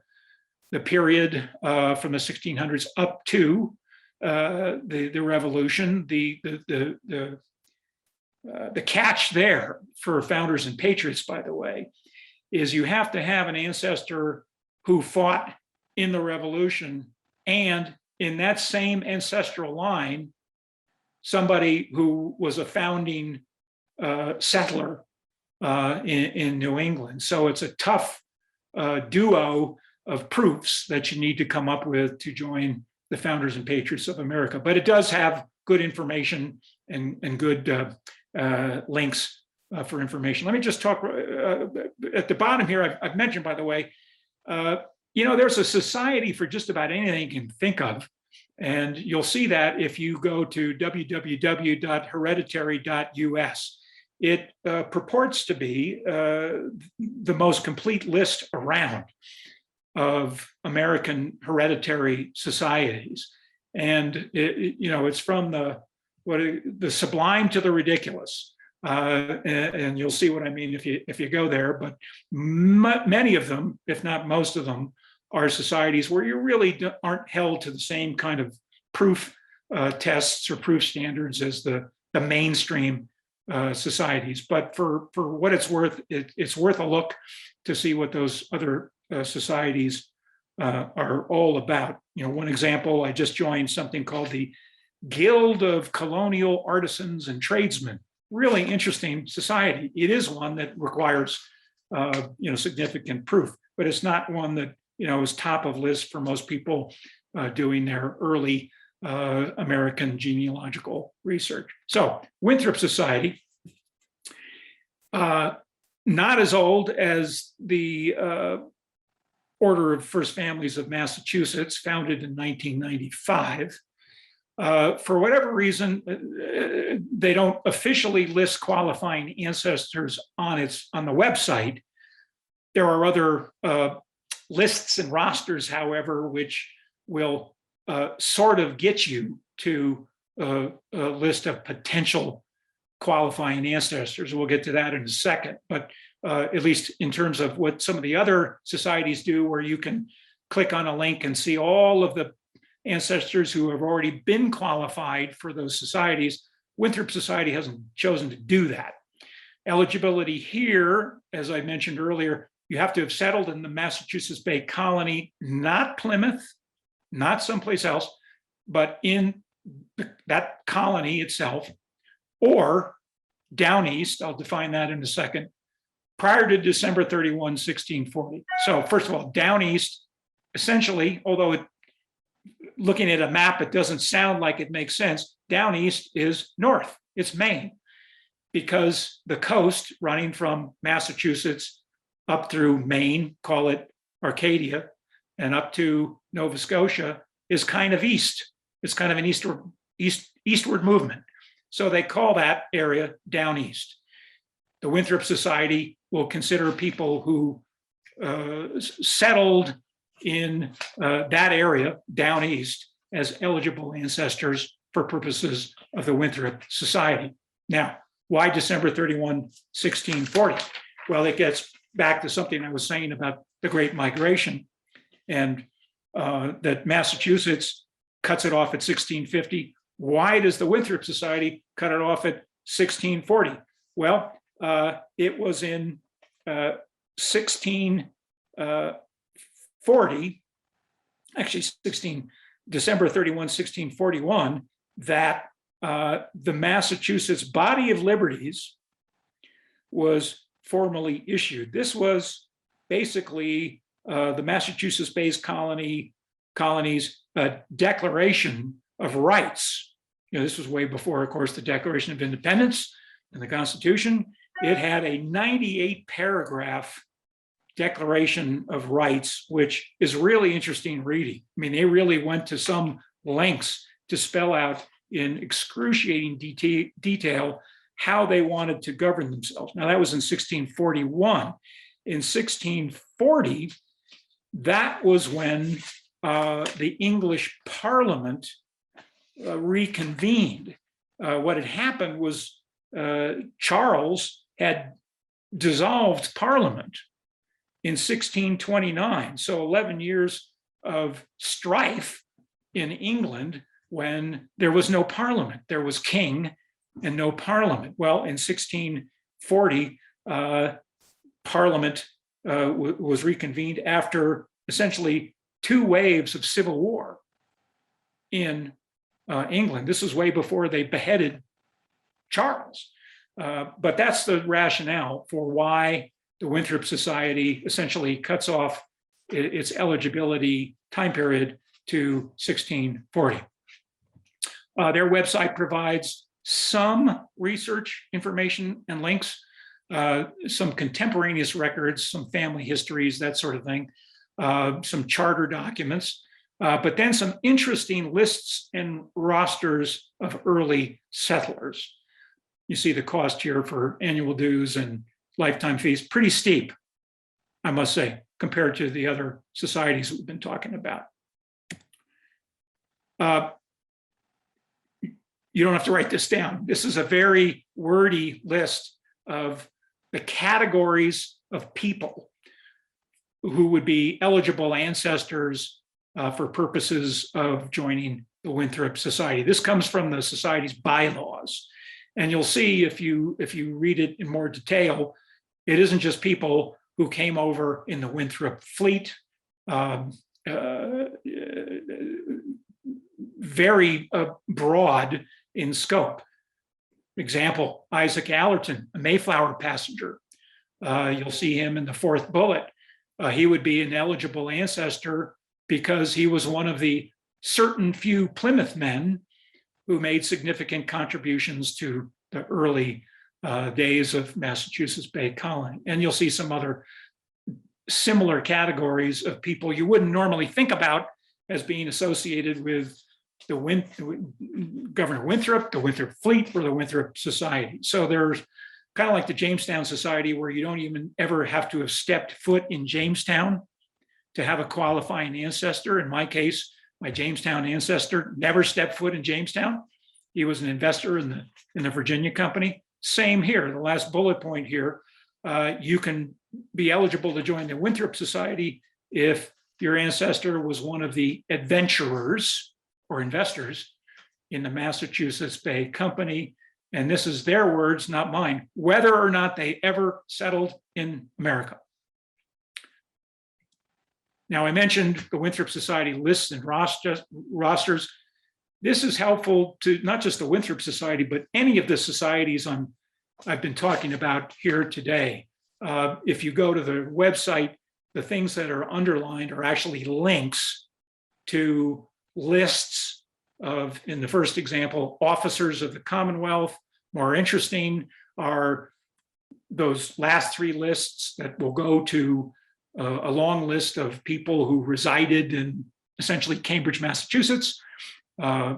period from the 1600s up to the Revolution. The catch there for Founders and Patriots, by the way, is you have to have an ancestor who fought in the Revolution, and in that same ancestral line, somebody who was a founding settler in New England. So it's a tough duo of proofs that you need to come up with to join the Founders and Patriots of America. But it does have good information and good links for information. Let me just talk at the bottom here. I've mentioned, by the way, there's a society for just about anything you can think of. And you'll see that if you go to www.hereditary.us. It purports to be the most complete list around of American hereditary societies. And it's from the sublime to the ridiculous. And you'll see what I mean if you go there. But many of them, if not most of them, are societies where you really aren't held to the same kind of proof tests or proof standards as the mainstream societies. But for what it's worth, it's worth a look to see what those other societies are all about. One example, I just joined something called the Guild of Colonial Artisans and Tradesmen. Really interesting society. It is one that requires significant proof, but it's not one that is top of list for most people doing their early American genealogical research. So Winthrop Society, not as old as the Order of First Families of Massachusetts, founded in 1995. For whatever reason, they don't officially list qualifying ancestors on the website. There are other lists and rosters, however, which will sort of get you to a list of potential qualifying ancestors. We'll get to that in a second, but at least in terms of what some of the other societies do, where you can click on a link and see all of the ancestors who have already been qualified for those societies, Winthrop Society hasn't chosen to do that. Eligibility here, as I mentioned earlier, you have to have settled in the Massachusetts Bay Colony, not Plymouth, not someplace else, but in that colony itself, or down east, I'll define that in a second, prior to December 31, 1640. So first of all, down east, essentially, although looking at a map, it doesn't sound like it makes sense, down east is north, it's Maine, because the coast running from Massachusetts up through Maine, call it Arcadia, and up to Nova Scotia is kind of east. It's kind of an eastward movement. So they call that area down east. The Winthrop Society will consider people who settled in that area down east as eligible ancestors for purposes of the Winthrop Society. Now, why December 31, 1640? Well, it gets back to something I was saying about the Great Migration, and that Massachusetts cuts it off at 1650. Why does the Winthrop Society cut it off at 1640? Well, it was in 1640, actually December 31, 1641, that the Massachusetts Body of Liberties was formally issued. This was basically the Massachusetts-based colonies' declaration of rights. This was way before, of course, the Declaration of Independence and the Constitution. It had a 98-paragraph Declaration of Rights, which is really interesting reading. I mean, they really went to some lengths to spell out in excruciating detail how they wanted to govern themselves. Now, that was in 1641. In 1640, that was when the English Parliament reconvened. What had happened was Charles had dissolved Parliament in 1629. So 11 years of strife in England when there was no Parliament. There was king and no Parliament. Well, in 1640, Parliament was reconvened after essentially 2 waves of civil war in England. This was way before they beheaded Charles. But that's the rationale for why the Winthrop Society essentially cuts off its eligibility time period to 1640. Their website provides some research information and links, some contemporaneous records, some family histories, that sort of thing, some charter documents, but then some interesting lists and rosters of early settlers. You see the cost here for annual dues and lifetime fees, pretty steep, I must say, compared to the other societies we've been talking about. You don't have to write this down. This is a very wordy list of the categories of people who would be eligible ancestors for purposes of joining the Winthrop Society. This comes from the society's bylaws. And you'll see if you read it in more detail, it isn't just people who came over in the Winthrop fleet, very broad in scope. Example, Isaac Allerton, a Mayflower passenger. You'll see him in the 4th bullet. He would be an eligible ancestor because he was one of the certain few Plymouth men who made significant contributions to the early days of Massachusetts Bay Colony. And you'll see some other similar categories of people you wouldn't normally think about as being associated with the Governor Winthrop, the Winthrop Fleet, or the Winthrop Society. So there's kind of like the Jamestown Society, where you don't even ever have to have stepped foot in Jamestown to have a qualifying ancestor. In my case, my Jamestown ancestor never stepped foot in Jamestown. He was an investor in the Virginia company. Same here, the last bullet point here. You can be eligible to join the Winthrop Society if your ancestor was one of the adventurers or investors in the Massachusetts Bay Company. And this is their words, not mine, whether or not they ever settled in America. Now, I mentioned the Winthrop Society lists and rosters. this is helpful to not just the Winthrop Society, but any of the societies I've been talking about here today. If you go to the website, the things that are underlined are actually links to lists of, in the first example, officers of the Commonwealth. More interesting are those last three lists that will go to a long list of people who resided in essentially Cambridge, Massachusetts,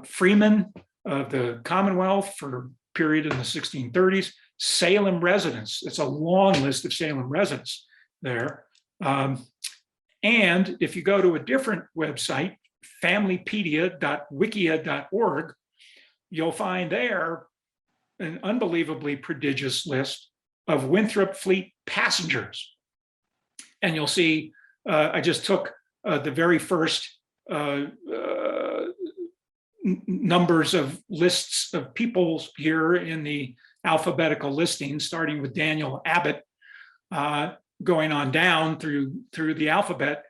freemen of the Commonwealth for a period in the 1630s, Salem residents. It's a long list of Salem residents there. And if you go to a different website, familypedia.wikia.org, you'll find there an unbelievably prodigious list of Winthrop Fleet passengers. And you'll see, I just took the very first numbers of lists of people here in the alphabetical listing, starting with Daniel Abbott, going on down through the alphabet,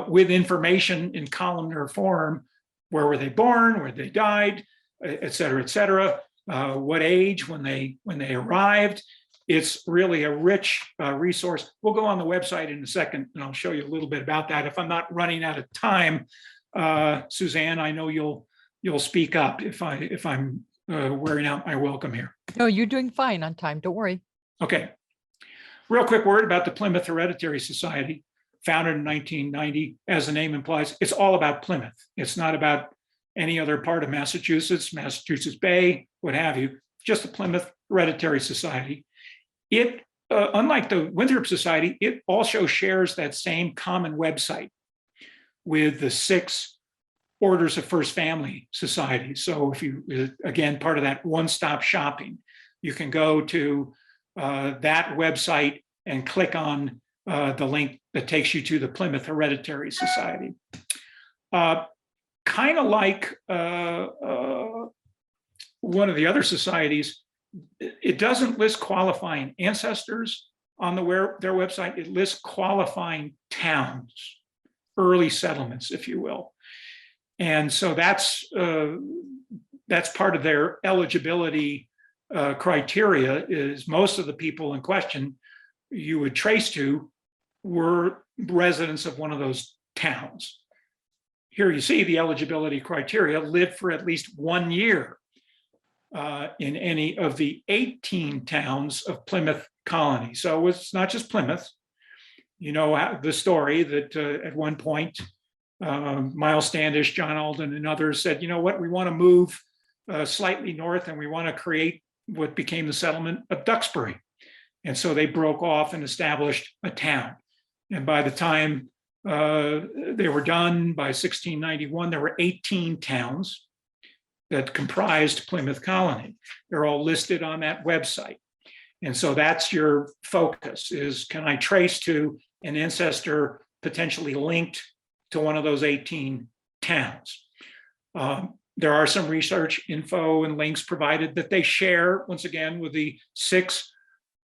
with information in columnar form. Where were they born, where they died, et cetera, what age when they arrived. It's really a rich resource. We'll go on the website in a second, and I'll show you a little bit about that. If I'm not running out of time, Suzanne, I know you'll speak up if I'm wearing out my welcome here. No, you're doing fine on time. Don't worry. Okay. Real quick word about the Plymouth Hereditary Society, founded in 1990. As the name implies, it's all about Plymouth. It's not about any other part of Massachusetts, Massachusetts Bay, what have you. Just the Plymouth Hereditary Society. It, unlike the Winthrop Society, it also shares that same common website with the 6 Orders of First Family societies. So if you, again, part of that one-stop shopping, you can go to that website and click on the link that takes you to the Plymouth Hereditary Society. Kind of like one of the other societies, it doesn't list qualifying ancestors on their website. It lists qualifying towns, early settlements, if you will. And so that's part of their eligibility criteria, is most of the people in question you would trace to were residents of one of those towns. Here you see the eligibility criteria: lived for at least 1 year in any of the 18 towns of Plymouth Colony. So it's not just Plymouth. You know the story that at one point, Miles Standish, John Alden, and others said, you know what, we want to move slightly north, and we want to create what became the settlement of Duxbury. And so they broke off and established a town. And by the time they were done, by 1691, there were 18 towns that comprised Plymouth Colony. They're all listed on that website. And so that's your focus, is can I trace to an ancestor potentially linked to one of those 18 towns? There are some research info and links provided that they share, once again, with the 6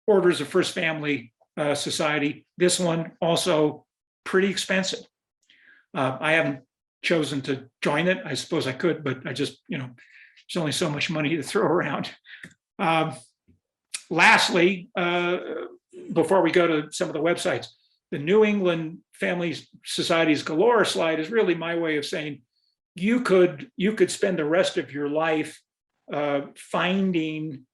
Orders of First Family Society. This one also pretty expensive. I haven't chosen to join it. I suppose I could, but I just, there's only so much money to throw around. Lastly, before we go to some of the websites, the New England Family Societies Galore slide is really my way of saying you could spend the rest of your life finding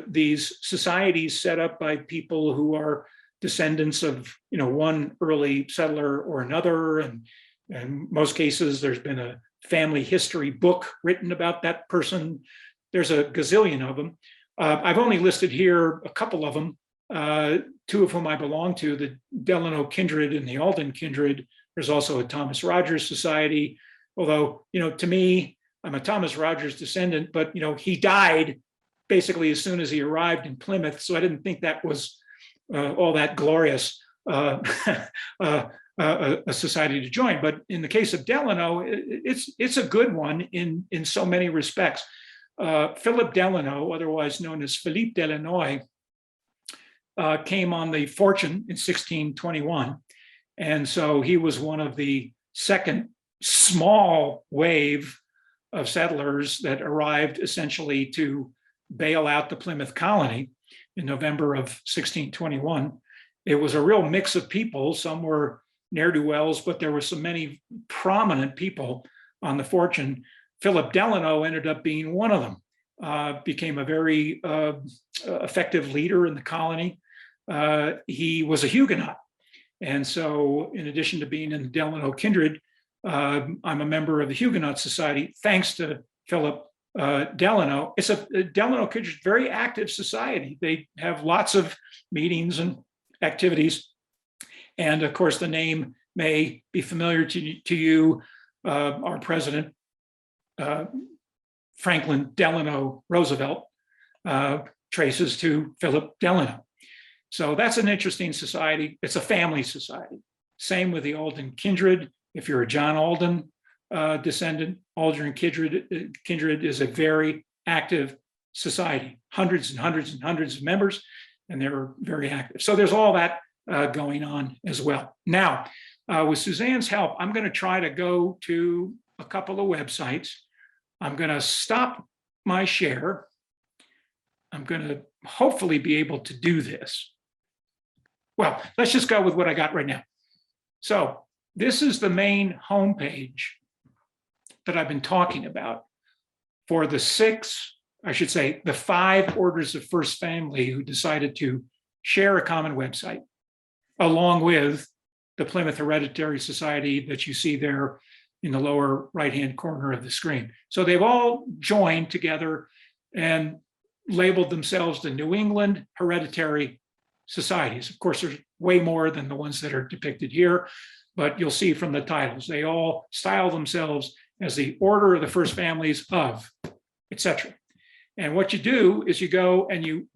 these societies set up by people who are descendants of one early settler or another, and in most cases there's been a family history book written about that person. There's a gazillion of them. I've only listed here a couple of them, 2 of whom I belong to, the Delano Kindred and the Alden Kindred. There's also a Thomas Rogers Society, although, to me, I'm a Thomas Rogers descendant, but, he died basically as soon as he arrived in Plymouth, so I didn't think that was all that glorious a society to join. But in the case of Delano, it's a good one in so many respects. Philip Delano, otherwise known as Philippe Delanoy, came on the Fortune in 1621. And so he was one of the second small wave of settlers that arrived essentially to bail out the Plymouth colony in November of 1621. It was a real mix of people. Some were ne'er-do-wells, but there were so many prominent people on the fortune. Philip Delano ended up being one of them, became a very effective leader in the colony. He was a Huguenot. And so in addition to being in the Delano kindred, I'm a member of the Huguenot Society, thanks to Philip Delano. It's a Delano kindred, very active society. They have lots of meetings and activities. And of course, the name may be familiar to you. Our president, Franklin Delano Roosevelt, traces to Philip Delano. So that's an interesting society. It's a family society. Same with the Alden kindred. If you're a John Alden descendant, Alden kindred is a very active society, hundreds and hundreds and hundreds of members, and they're very active. So there's all that going on as well. Now, with Suzanne's help, I'm going to try to go to a couple of websites. I'm going to stop my share. I'm going to hopefully be able to do this. Well, let's just go with what I got right now. So this is the main homepage that I've been talking about for the the 5 orders of first family who decided to share a common website, along with the Plymouth Hereditary Society that you see there in the lower right-hand corner of the screen. So they've all joined together and labeled themselves the New England Hereditary Societies. Of course, there's way more than the ones that are depicted here, but you'll see from the titles, they all style themselves as the Order of the First Families of, etc. And what you do is you go and you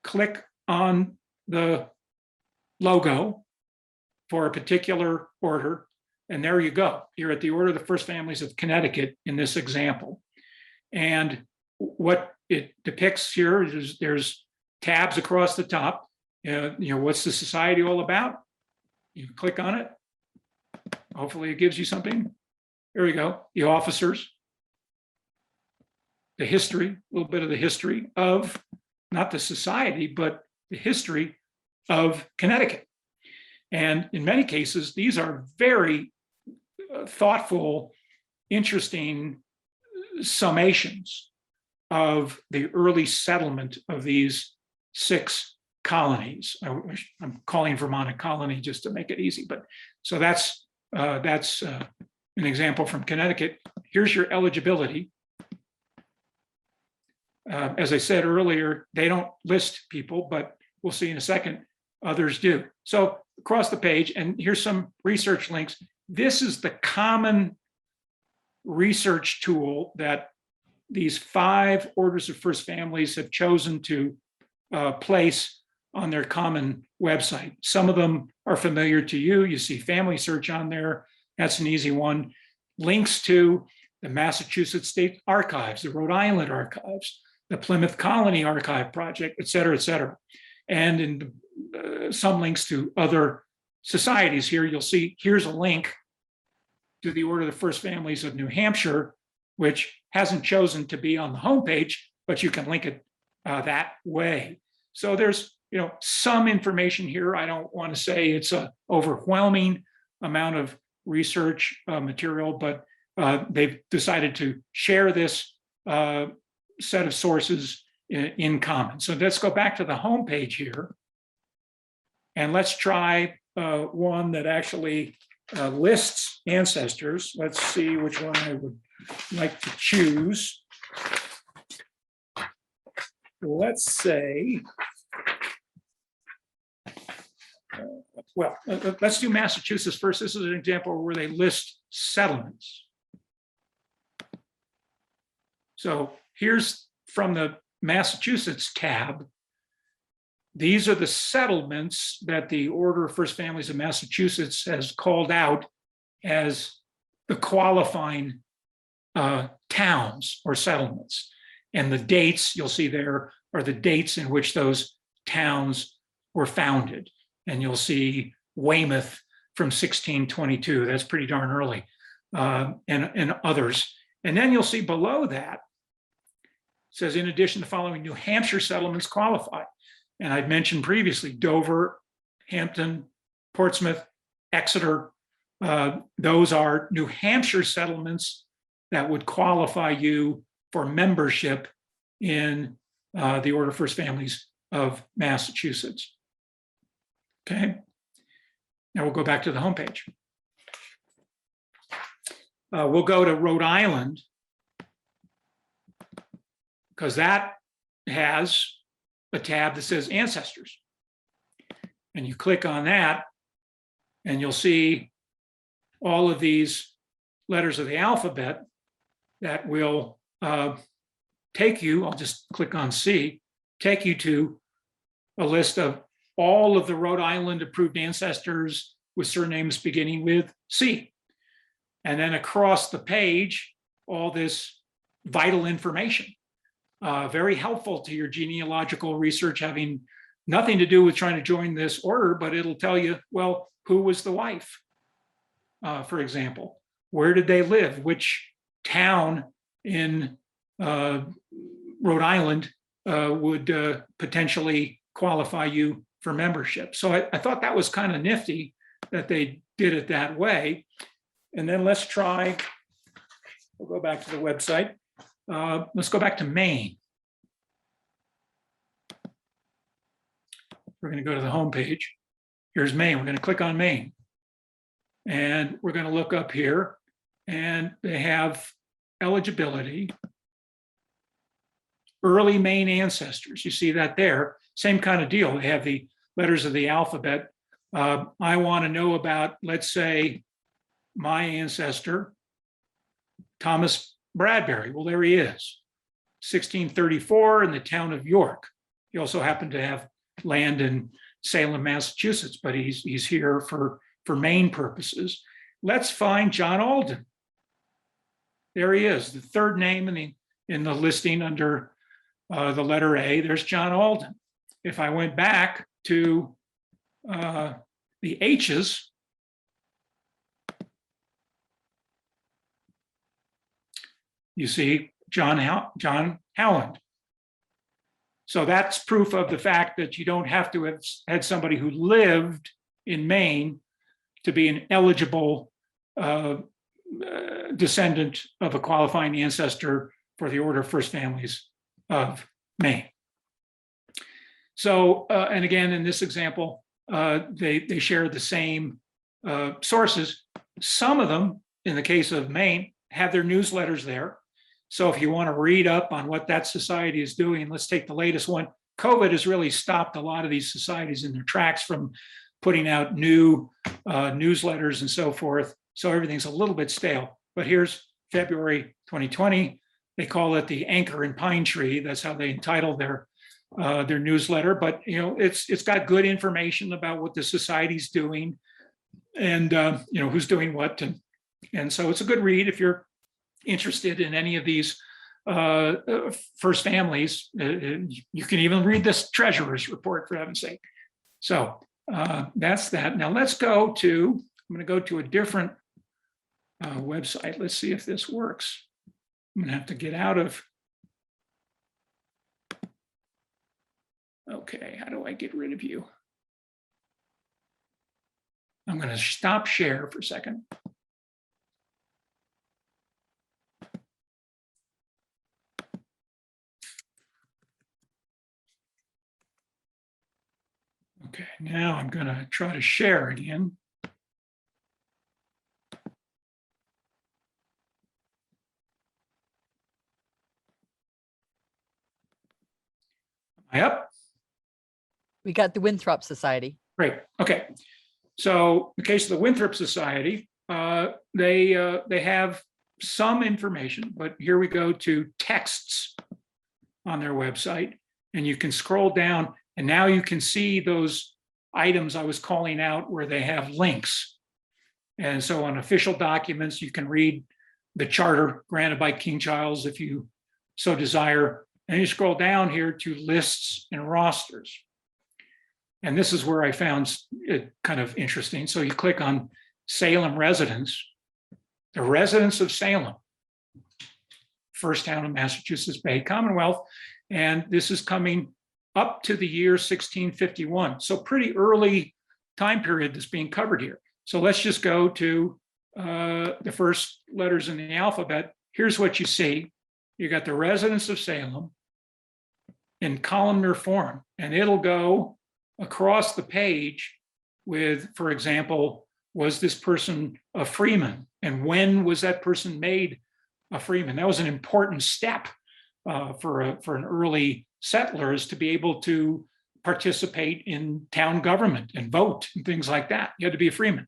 click on the logo for a particular order, and there you go. You're at the Order of the First Families of Connecticut in this example. And what it depicts here is there's tabs across the top. What's the society all about? You click on it. Hopefully it gives you something. There we go. The officers, the history, a little bit of the history of not the society, but the history of Connecticut. And in many cases, these are very thoughtful, interesting summations of the early settlement of these 6 colonies. I'm calling Vermont a colony just to make it easy, but so that's an example from Connecticut. Here's your eligibility. As I said earlier, they don't list people, but we'll see in a second, others do. So across the page, and here's some research links. This is the common research tool that these 5 orders of first families have chosen to place on their common website. Some of them are familiar to you. You see Family Search on there. That's an easy one. Links to the Massachusetts State Archives, the Rhode Island Archives, the Plymouth Colony Archive Project, et cetera, et cetera. And in some links to other societies here, you'll see here's a link to the Order of the First Families of New Hampshire, which hasn't chosen to be on the homepage, but you can link it that way. So there's some information here. I don't want to say it's an overwhelming amount of research material, but they've decided to share this set of sources in common. So let's go back to the homepage here, and let's try one that actually lists ancestors. Let's see which one I would like to choose. Let's say, let's do Massachusetts first. This is an example where they list settlements. So here's from the Massachusetts tab. These are the settlements that the Order of First Families of Massachusetts has called out as the qualifying towns or settlements. And the dates you'll see there are the dates in which those towns were founded. And you'll see Weymouth from 1622. That's pretty darn early, and others. And then you'll see below that, it says, in addition, the following New Hampshire settlements qualify. And I've mentioned previously, Dover, Hampton, Portsmouth, Exeter. Those are New Hampshire settlements that would qualify you for membership in the Order of First Families of Massachusetts. Okay. Now we'll go back to the homepage. We'll go to Rhode Island, because that has a tab that says Ancestors. And you click on that, and you'll see all of these letters of the alphabet that will take you, I'll just click on C, take you to a list of all of the Rhode Island approved ancestors with surnames beginning with C. And then across the page, all this vital information, very helpful to your genealogical research, having nothing to do with trying to join this order, but it'll tell you, well, who was the wife, for example? Where did they live? Which town in Rhode Island would potentially qualify you for membership? So I thought that was kind of nifty that they did it that way. And then let's try, we'll go back to the website. Let's go back to Maine. We're going to go to the home page. Here's Maine. We're going to click on Maine. And we're going to look up here, and they have eligibility, early Maine ancestors. You see that there. Same kind of deal. They have the letters of the alphabet. I want to know about, let's say, my ancestor, Thomas Bradbury. Well, there he is, 1634 in the town of York. He also happened to have land in Salem, Massachusetts, but he's here for Maine purposes. Let's find John Alden. There he is, the third name in the listing under the letter A. There's John Alden. If I went back to the H's, you see John Howland. So that's proof of the fact that you don't have to have had somebody who lived in Maine to be an eligible descendant of a qualifying ancestor for the Order of First Families of Maine. So, and again, in this example, they share the same sources. Some of them, in the case of Maine, have their newsletters there. So if you want to read up on what that society is doing, let's take the latest one. COVID has really stopped a lot of these societies in their tracks from putting out new newsletters and so forth. So everything's a little bit stale. But here's February 2020. They call it the Anchor and Pine Tree. That's how they entitle their newsletter. But you know, it's got good information about what the society's doing, and you know, who's doing what, and so it's a good read if you're interested in any of these first families. You can even read this treasurer's report, for heaven's sake. So that's that. Now let's go to, I'm going to go to a different website. Let's see if this works. I'm going to have to get out of. Okay, how do I get rid of you? I'm going to stop share for a second. Okay, now I'm going to try to share again. Am I up? We got the Winthrop Society. Great. Okay. So in the case of the Winthrop Society, they have some information, but here we go to texts on their website, and you can scroll down. And now you can see those items I was calling out where they have links. And so on official documents, you can read the charter granted by King Charles if you so desire. And you scroll down here to lists and rosters. And this is where I found it kind of interesting. So you click on Salem residents, the residents of Salem. first town in Massachusetts Bay Commonwealth. And this is coming up to the year 1651. So pretty early time period that's being covered here. So let's just go to the first letters in the alphabet. Here's what you see. You got the residents of Salem in columnar form, and it'll go across the page with, for example, was this person a freeman? And when was that person made a freeman? That was an important step for an early settler, is to be able to participate in town government and vote and things like that. You had to be a freeman.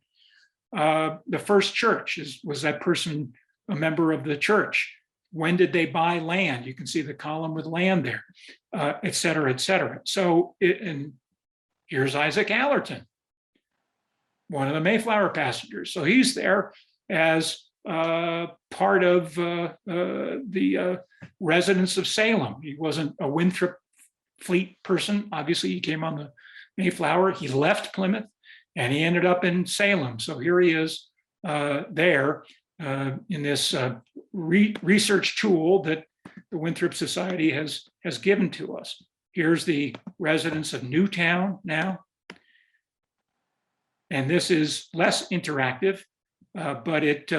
The first church, was that person a member of the church? When did they buy land? You can see the column with land there, et cetera, et cetera. So, and here's Isaac Allerton, one of the Mayflower passengers. So he's there as part of the residents of Salem. He wasn't a Winthrop Fleet person. Obviously, he came on the Mayflower. He left Plymouth and he ended up in Salem. So here he is there in this research tool that the Winthrop Society has given to us. Here's the residents of Newtown now. And this is less interactive, but it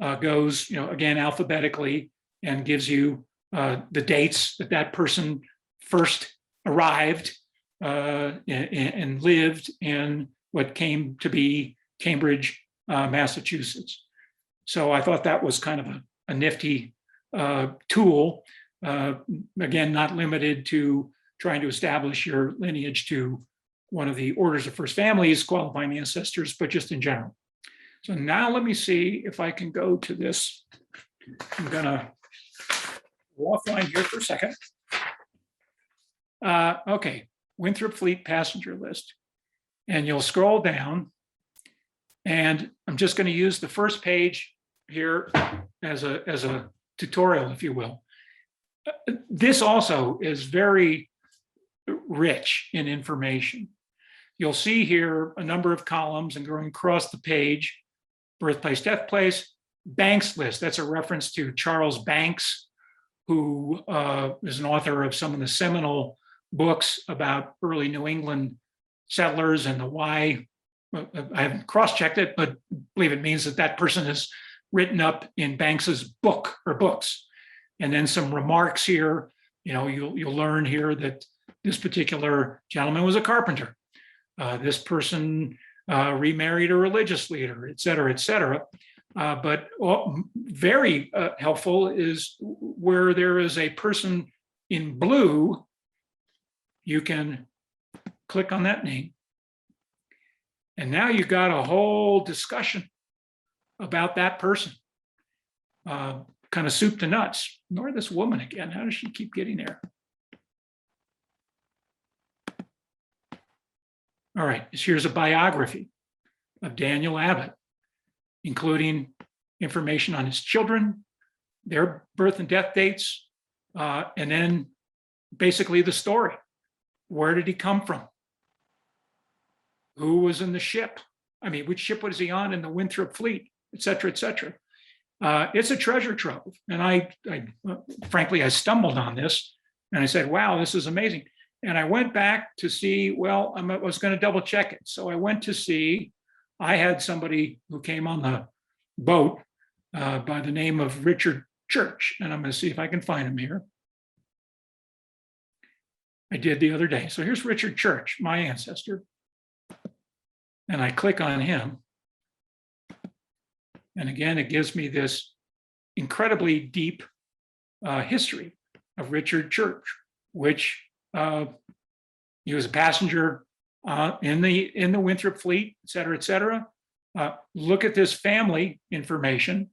goes, again, alphabetically, and gives you the dates that that person first arrived and lived in what came to be Cambridge, Massachusetts. So I thought that was kind of a nifty tool. Again, not limited to trying to establish your lineage to one of the orders of first families, qualifying ancestors, but just in general. So now let me see if I can go to this. I'm gonna go offline here for a second. Okay, Winthrop Fleet passenger list. And you'll scroll down, and I'm just going to use the first page here as a tutorial, if you will. This also is very rich in information. You'll see here a number of columns, and going across the page, birthplace, death place, Banks list. That's a reference to Charles Banks, who is an author of some of the seminal books about early New England settlers and the why. I haven't cross-checked it, but I believe it means that that person is written up in Banks's book or books. And then some remarks here. You'll learn here that this particular gentleman was a carpenter. This person remarried a religious leader, et cetera, et cetera. But very helpful is where there is a person in blue. You can click on that name. And now you've got a whole discussion about that person, kind of soup to nuts. Nor this woman again. How does she keep getting there? All right, here's a biography of Daniel Abbott, including information on his children, their birth and death dates, and then basically the story. Where did he come from? Who was in the ship? I mean, which ship was he on in the Winthrop Fleet, et cetera, et cetera. It's a treasure trove. And I frankly, I stumbled on this and I said, wow, this is amazing. And I went back to see, well, I was going to double check it. So I went to see, I had somebody who came on the boat by the name of Richard Church. And I'm going to see if I can find him here. I did the other day. So here's Richard Church, my ancestor. And I click on him. And again, it gives me this incredibly deep history of Richard Church, which he was a passenger in the Winthrop Fleet, et cetera, et cetera. Look at this family information.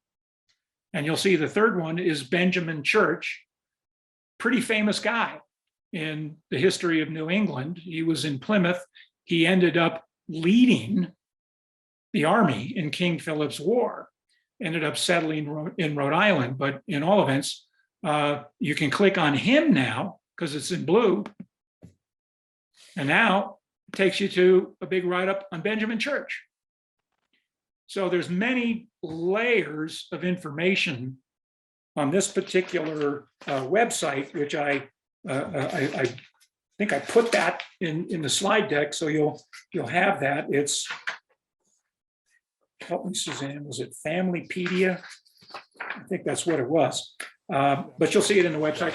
And you'll see the third one is Benjamin Church, pretty famous guy in the history of New England. He was in Plymouth. He ended up leading the army in King Philip's War, ended up settling in Rhode Island. But in all events, you can click on him now because it's in blue. And now it takes you to a big write-up on Benjamin Church. So there's many layers of information on this particular website, which I think I put that in the slide deck, so you'll have that. It's, help me, Suzanne, was it Familypedia? I think that's what it was. But you'll see it in the website.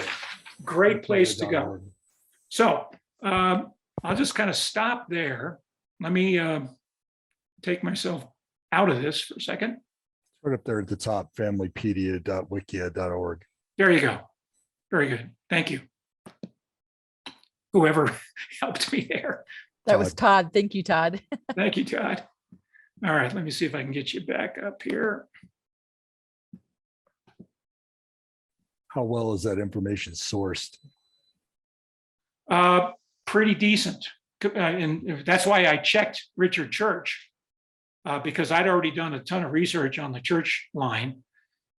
Great place to go. So I'll just kind of stop there. Let me take myself out of this for a second. Right up there at the top, familypedia.wikia.org. There you go. Very good. Thank you. Whoever helped me there. That was Todd. Thank you, Todd. Thank you, Todd. All right, let me see if I can get you back up here. How well is that information sourced? Pretty decent. And that's why I checked Richard Church, because I'd already done a ton of research on the church line,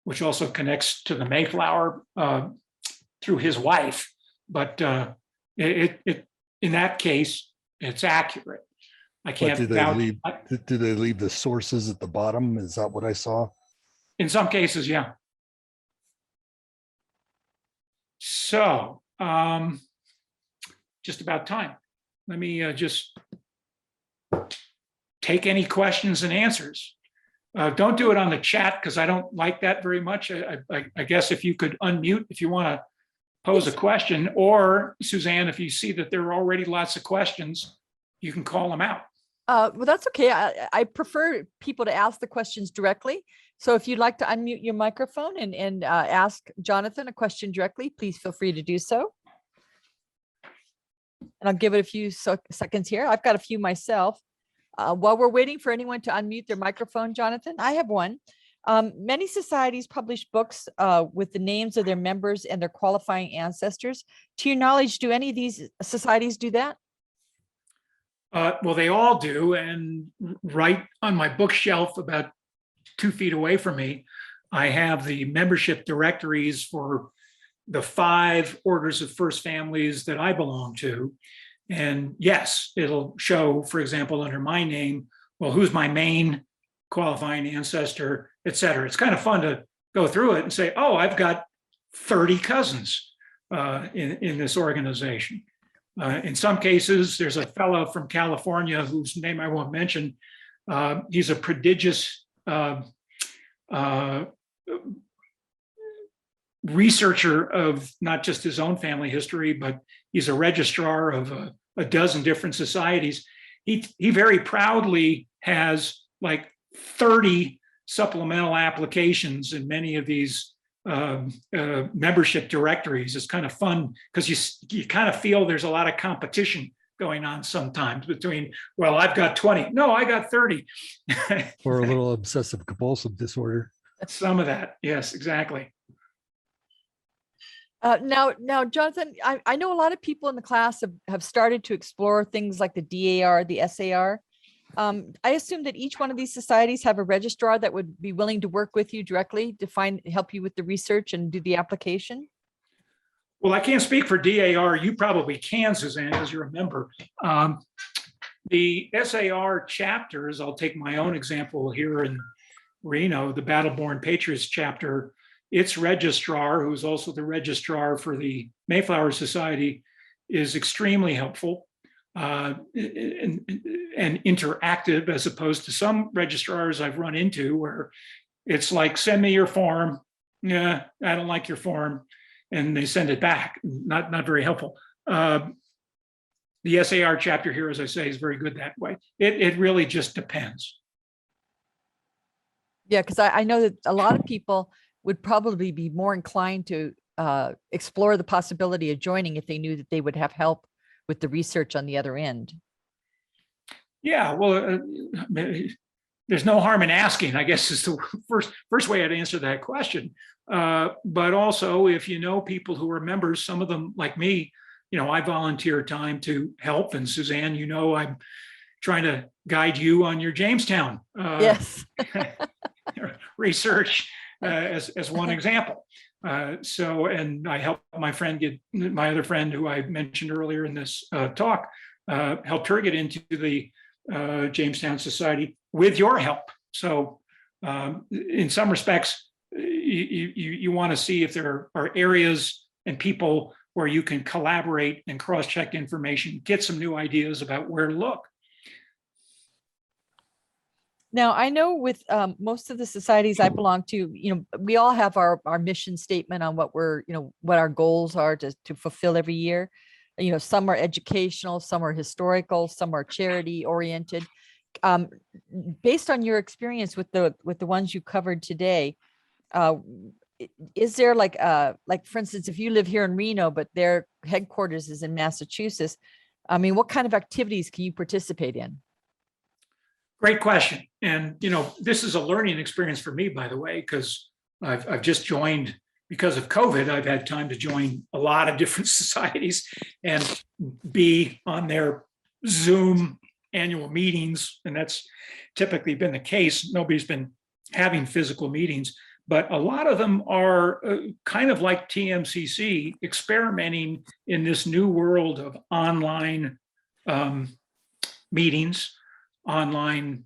which also connects to the Mayflower through his wife. But in that case, it's accurate. I can't. Do they leave the sources at the bottom? Is that what I saw? In some cases, yeah. So just about time. Let me just take any questions and answers. Don't do it on the chat because I don't like that very much. I guess if you could unmute if you want to pose a question, or Suzanne, if you see that there are already lots of questions, you can call them out. Well, that's okay. I prefer people to ask the questions directly. So if you'd like to unmute your microphone and ask Jonathan a question directly, please feel free to do so. And I'll give it a few seconds here. I've got a few myself. While we're waiting for anyone to unmute their microphone, Jonathan, I have one. Many societies publish books with the names of their members and their qualifying ancestors. To your knowledge, do any of these societies do that? Well, they all do. And right on my bookshelf, about 2 feet away from me, I have the membership directories for the 5 orders of first families that I belong to. And yes, it'll show, for example, under my name, well, who's my main qualifying ancestor, et cetera. It's kind of fun to go through it and say, oh, I've got 30 cousins in this organization. In some cases, there's a fellow from California whose name I won't mention. He's a prodigious researcher of not just his own family history, but he's a registrar of a dozen different societies. He very proudly has like 30 supplemental applications in many of these membership directories. It's kind of fun because you kind of feel there's a lot of competition going on sometimes between, well, I've got 20. No, I got 30. Or a little obsessive compulsive disorder. Some of that. Yes, exactly. Now, Jonathan, I know a lot of people in the class have started to explore things like the DAR, the SAR. I assume that each one of these societies have a registrar that would be willing to work with you directly to help you with the research and do the application. Well, I can't speak for DAR. You probably can, Suzanne, as you're a member. The SAR chapters, I'll take my own example here in Reno, the Battle-Born Patriots chapter. Its registrar, who is also the registrar for the Mayflower Society, is extremely helpful and interactive, as opposed to some registrars I've run into where it's like, send me your form. Yeah, I don't like your form. And they send it back. Not very helpful. The SAR chapter here, as I say, is very good that way. It really just depends. Yeah, because I know that a lot of people would probably be more inclined to explore the possibility of joining if they knew that they would have help with the research on the other end. Yeah, well, there's no harm in asking, I guess, is the first way I'd answer that question. But also, if you know people who are members, some of them, like me, I volunteer time to help. And Suzanne, I'm trying to guide you on your Jamestown yes. research as one example. And I helped my other friend who I mentioned earlier in this talk, helped her get into the Jamestown Society with your help. So in some respects, you want to see if there are areas and people where you can collaborate and cross-check information, get some new ideas about where to look. Now, I know with most of the societies I belong to, we all have our mission statement on what what our goals are to fulfill every year. Some are educational, some are historical, some are charity oriented. Based on your experience with the ones you covered today, is there like for instance, if you live here in Reno, but their headquarters is in Massachusetts, I mean, what kind of activities can you participate in? Great question. And, this is a learning experience for me, by the way, because I've just joined, because of COVID, I've had time to join a lot of different societies and be on their Zoom annual meetings. And that's typically been the case. Nobody's been having physical meetings, but a lot of them are kind of like TMCC, experimenting in this new world of online meetings, online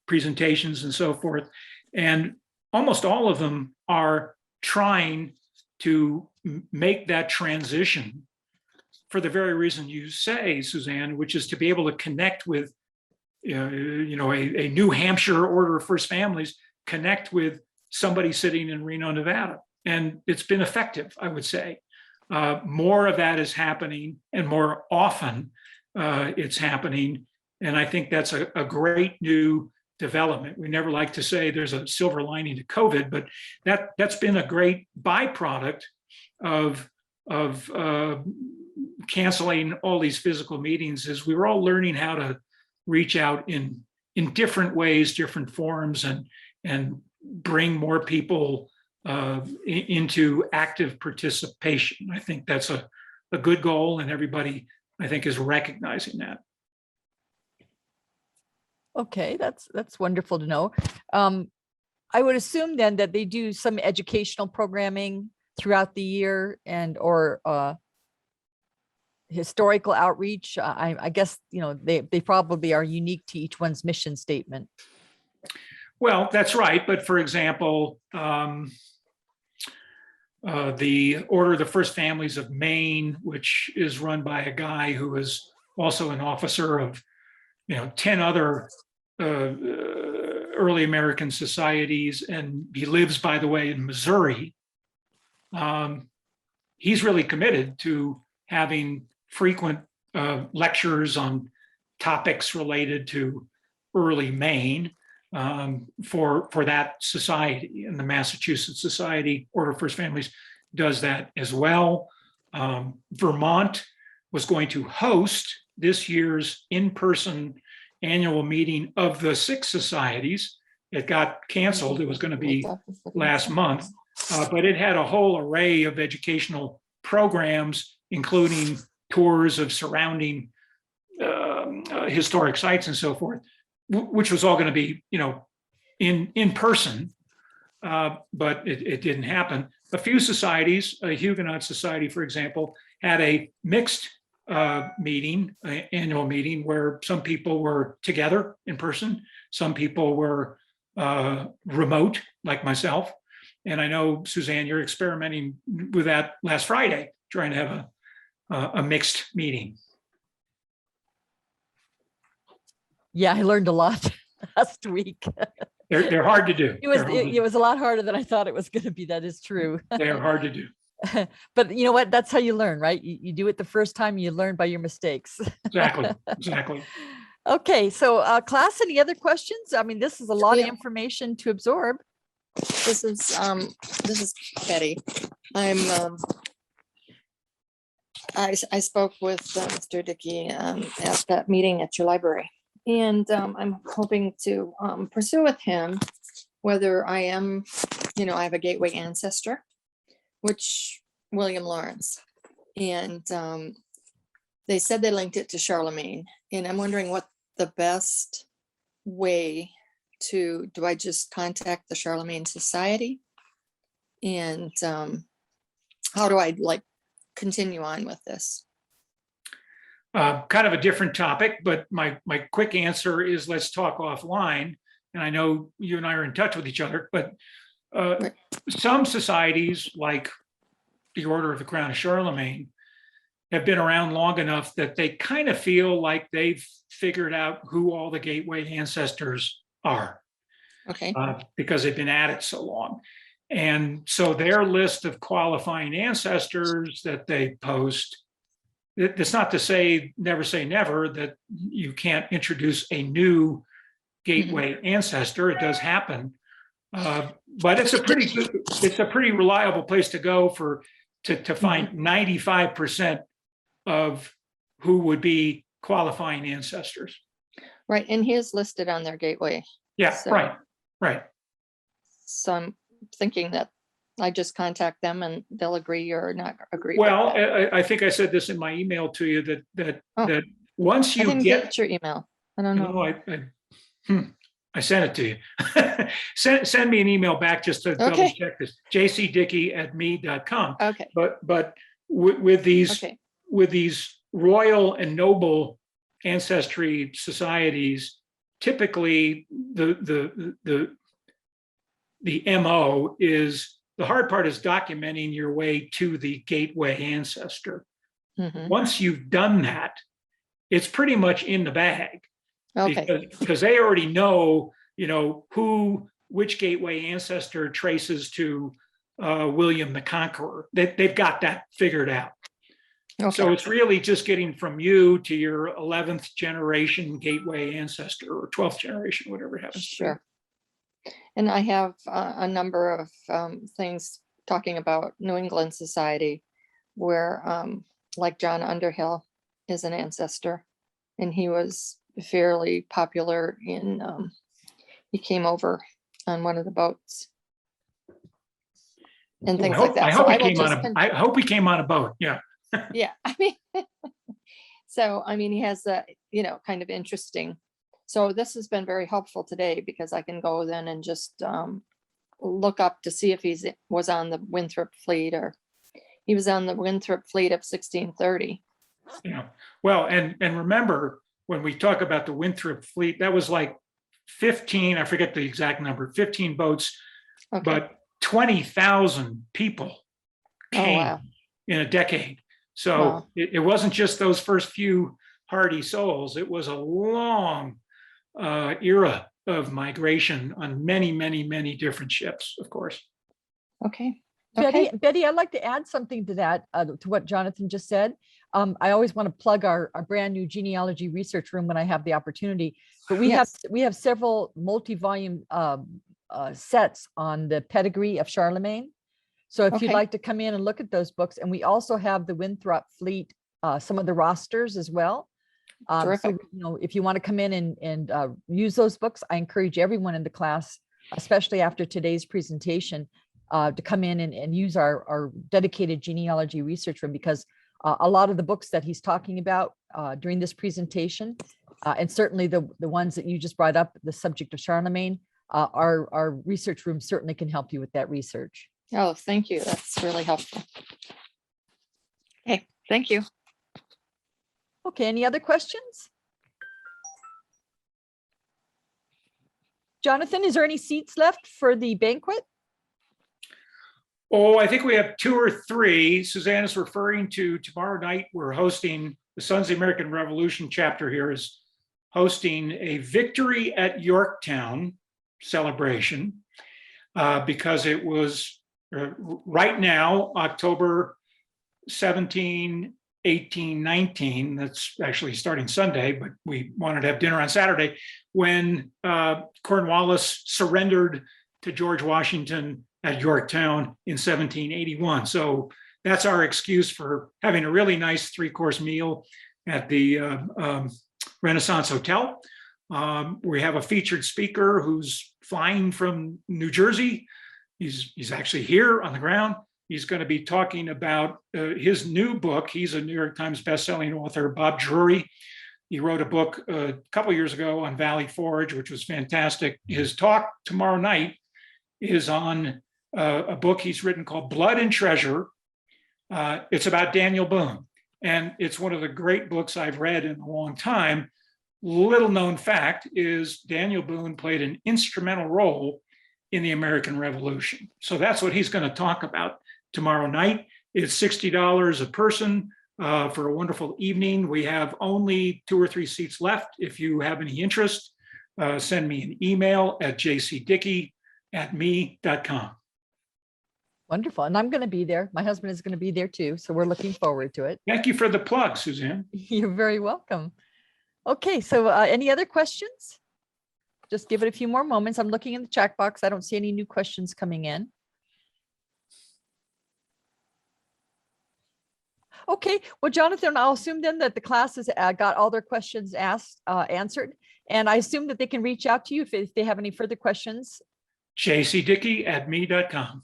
presentations and so forth. And almost all of them are trying to make that transition for the very reason you say, Suzanne, which is to be able to connect with, a New Hampshire Order of First Families, connect with somebody sitting in Reno, Nevada. And it's been effective, I would say. More of that is happening, and more often it's happening. And I think that's a great new development. We never like to say there's a silver lining to COVID, but that's been a great byproduct of canceling all these physical meetings, is we were all learning how to reach out in different ways, different forms, and bring more people into active participation. I think that's a good goal, and everybody, I think, is recognizing that. Okay, that's wonderful to know. I would assume then that they do some educational programming throughout the year or historical outreach. I guess, they probably are unique to each one's mission statement. Well, that's right. But for example, the Order of the First Families of Maine, which is run by a guy who is also an officer of 10 other early American societies, and he lives, by the way, in Missouri. He's really committed to having frequent lectures on topics related to early Maine for that society, and the Massachusetts Society Order of First Families does that as well. Vermont was going to host this year's in-person annual meeting of the 6 societies. It got canceled. It was going to be last month, but it had a whole array of educational programs, including tours of surrounding historic sites and so forth, which was all going to be, in person, but it didn't happen. A few societies, a Huguenot society, for example, had a mixed annual meeting, where some people were together in person, some people were remote, like myself. And I know, Suzanne, you're experimenting with that last Friday, trying to have a mixed meeting. Yeah, I learned a lot last week. They're hard to do. It was a lot harder than I thought it was going to be. That is true. They're hard to do. But you know what? That's how you learn, right? You do it the first time, you learn by your mistakes. Exactly. Okay, so class, any other questions? I mean, this is a lot of information to absorb. This is Betty. I spoke with Mr. Dickey at that meeting at your library, and I'm hoping to pursue with him whether I am, I have a gateway ancestor, which William Lawrence, and they said they linked it to Charlemagne, and I'm wondering what the best way do I just contact the Charlemagne Society, and how do I continue on with this? Kind of a different topic, but my quick answer is let's talk offline. And I know you and I are in touch with each other, but Right. Some societies, like the Order of the Crown of Charlemagne, have been around long enough that they kind of feel like they've figured out who all the gateway ancestors are, Okay. because they've been at it so long. And so their list of qualifying ancestors that they post, it's not to say never that you can't introduce a new gateway ancestor. It does happen. But it's a pretty reliable place to go to find 95% of who would be qualifying ancestors. Right. And he is listed on their gateway. Yeah, So- right. So I'm thinking that I just contact them and they'll agree or not agree. with Well, that. I think I said this in my email to you that Oh. once I you didn't get, get your email. I don't know. I sent it to you. Send me an email back just to double Okay. check this. jcdickey@me.com. Okay. But with these Okay. with these royal and noble ancestry societies, typically the MO is, the hard part is documenting your way to the gateway ancestor. Mhm. Once you've done that, it's pretty much in the bag. Okay. Because they already know, which gateway ancestor traces to William the Conqueror. They've got that figured out. So Okay. it's really just getting from you to your 11th generation gateway ancestor, or 12th generation, whatever it happens to be. Sure. And I have a number of things talking about New England society where like John Underhill is an ancestor, and he was fairly popular in, he came over on one of the boats and things like that. I So hope I he will came just I hope he came on a boat. Yeah. yeah, I mean, so, I mean, he has a, kind of interesting. So this has been very helpful today because I can go then and just look up to see if was on the Winthrop fleet, or he was on the Winthrop fleet of 1630. Yeah. Well, and remember, when we talk about the Winthrop fleet, that was like 15, I forget the exact number, 15 boats, Okay. but 20,000 people came wow. in a decade. So Wow. it wasn't just those first few hardy souls. It was a long era of migration on many, many, many different ships, of course. Okay. Okay. Betty, I'd like to add something to that, to what Jonathan just said. I always want to plug our brand new genealogy research room when I have the opportunity, but we have several multi-volume sets on the pedigree of Charlemagne. So if you'd Okay. like to come in and look at those books, and we also have the Winthrop fleet, some of the rosters as well. So, Terrific. if you want to come in and use those books, I encourage everyone in the class, especially after today's presentation, to come in and use our dedicated genealogy research room, because a lot of the books that he's talking about during this presentation, and certainly the ones that you just brought up, the subject of Charlemagne, our research room certainly can help you with that research. Oh, thank you. That's really helpful. Okay. Thank you. Okay, any other questions? Jonathan, is there any seats left for the banquet? Oh, I think we have 2 or 3. Suzanne is referring to tomorrow night. We're hosting, the Sons of the American Revolution chapter here is hosting a Victory at Yorktown celebration, because it was right now, October 17, 18, 19, that's actually starting Sunday, but we wanted to have dinner on Saturday, when Cornwallis surrendered to George Washington at Yorktown in 1781. So that's our excuse for having a really nice 3-course meal at the Renaissance Hotel. We have a featured speaker who's flying from New Jersey. He's actually here on the ground. He's going to be talking about his new book. He's a New York Times bestselling author, Bob Drury. He wrote a book a couple years ago on Valley Forge, which was fantastic. His talk tomorrow night is on a book he's written called Blood and Treasure. It's about Daniel Boone, and it's one of the great books I've read in a long time. Little known fact is Daniel Boone played an instrumental role in the American Revolution. So that's what he's going to talk about tomorrow night. It's $60 a person for a wonderful evening. We have only 2 or 3 seats left. If you have any interest, send me an email at jcdickey@me.com. Wonderful. And I'm going to be there. My husband is going to be there too. So we're looking forward to it. Thank you for the plug, Suzanne. You're very welcome. Okay, so any other questions? Just give it a few more moments. I'm looking in the chat box. I don't see any new questions coming in. Okay, well, Jonathan, I'll assume then that the class has got all their questions asked, answered. And I assume that they can reach out to you if they have any further questions. jcdickey@me.com.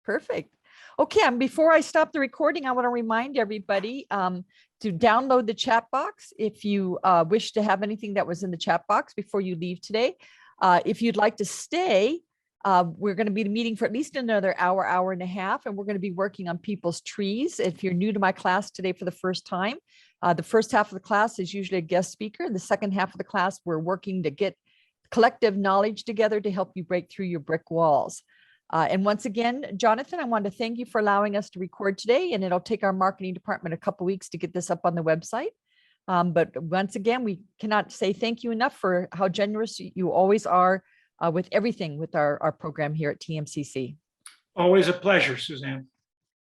Perfect. Okay, and before I stop the recording, I want to remind everybody to download the chat box if you wish to have anything that was in the chat box before you leave today. If you'd like to stay, we're going to be meeting for at least another hour, hour and a half, and we're going to be working on people's trees. If you're new to my class today for the first time, the first half of the class is usually a guest speaker. The second half of the class, we're working to get collective knowledge together to help you break through your brick walls. And once again, Jonathan, I want to thank you for allowing us to record today, and it'll take our marketing department a couple weeks to get this up on the website. But once again, we cannot say thank you enough for how generous you always are with everything with our program here at TMCC. Always a pleasure, Suzanne.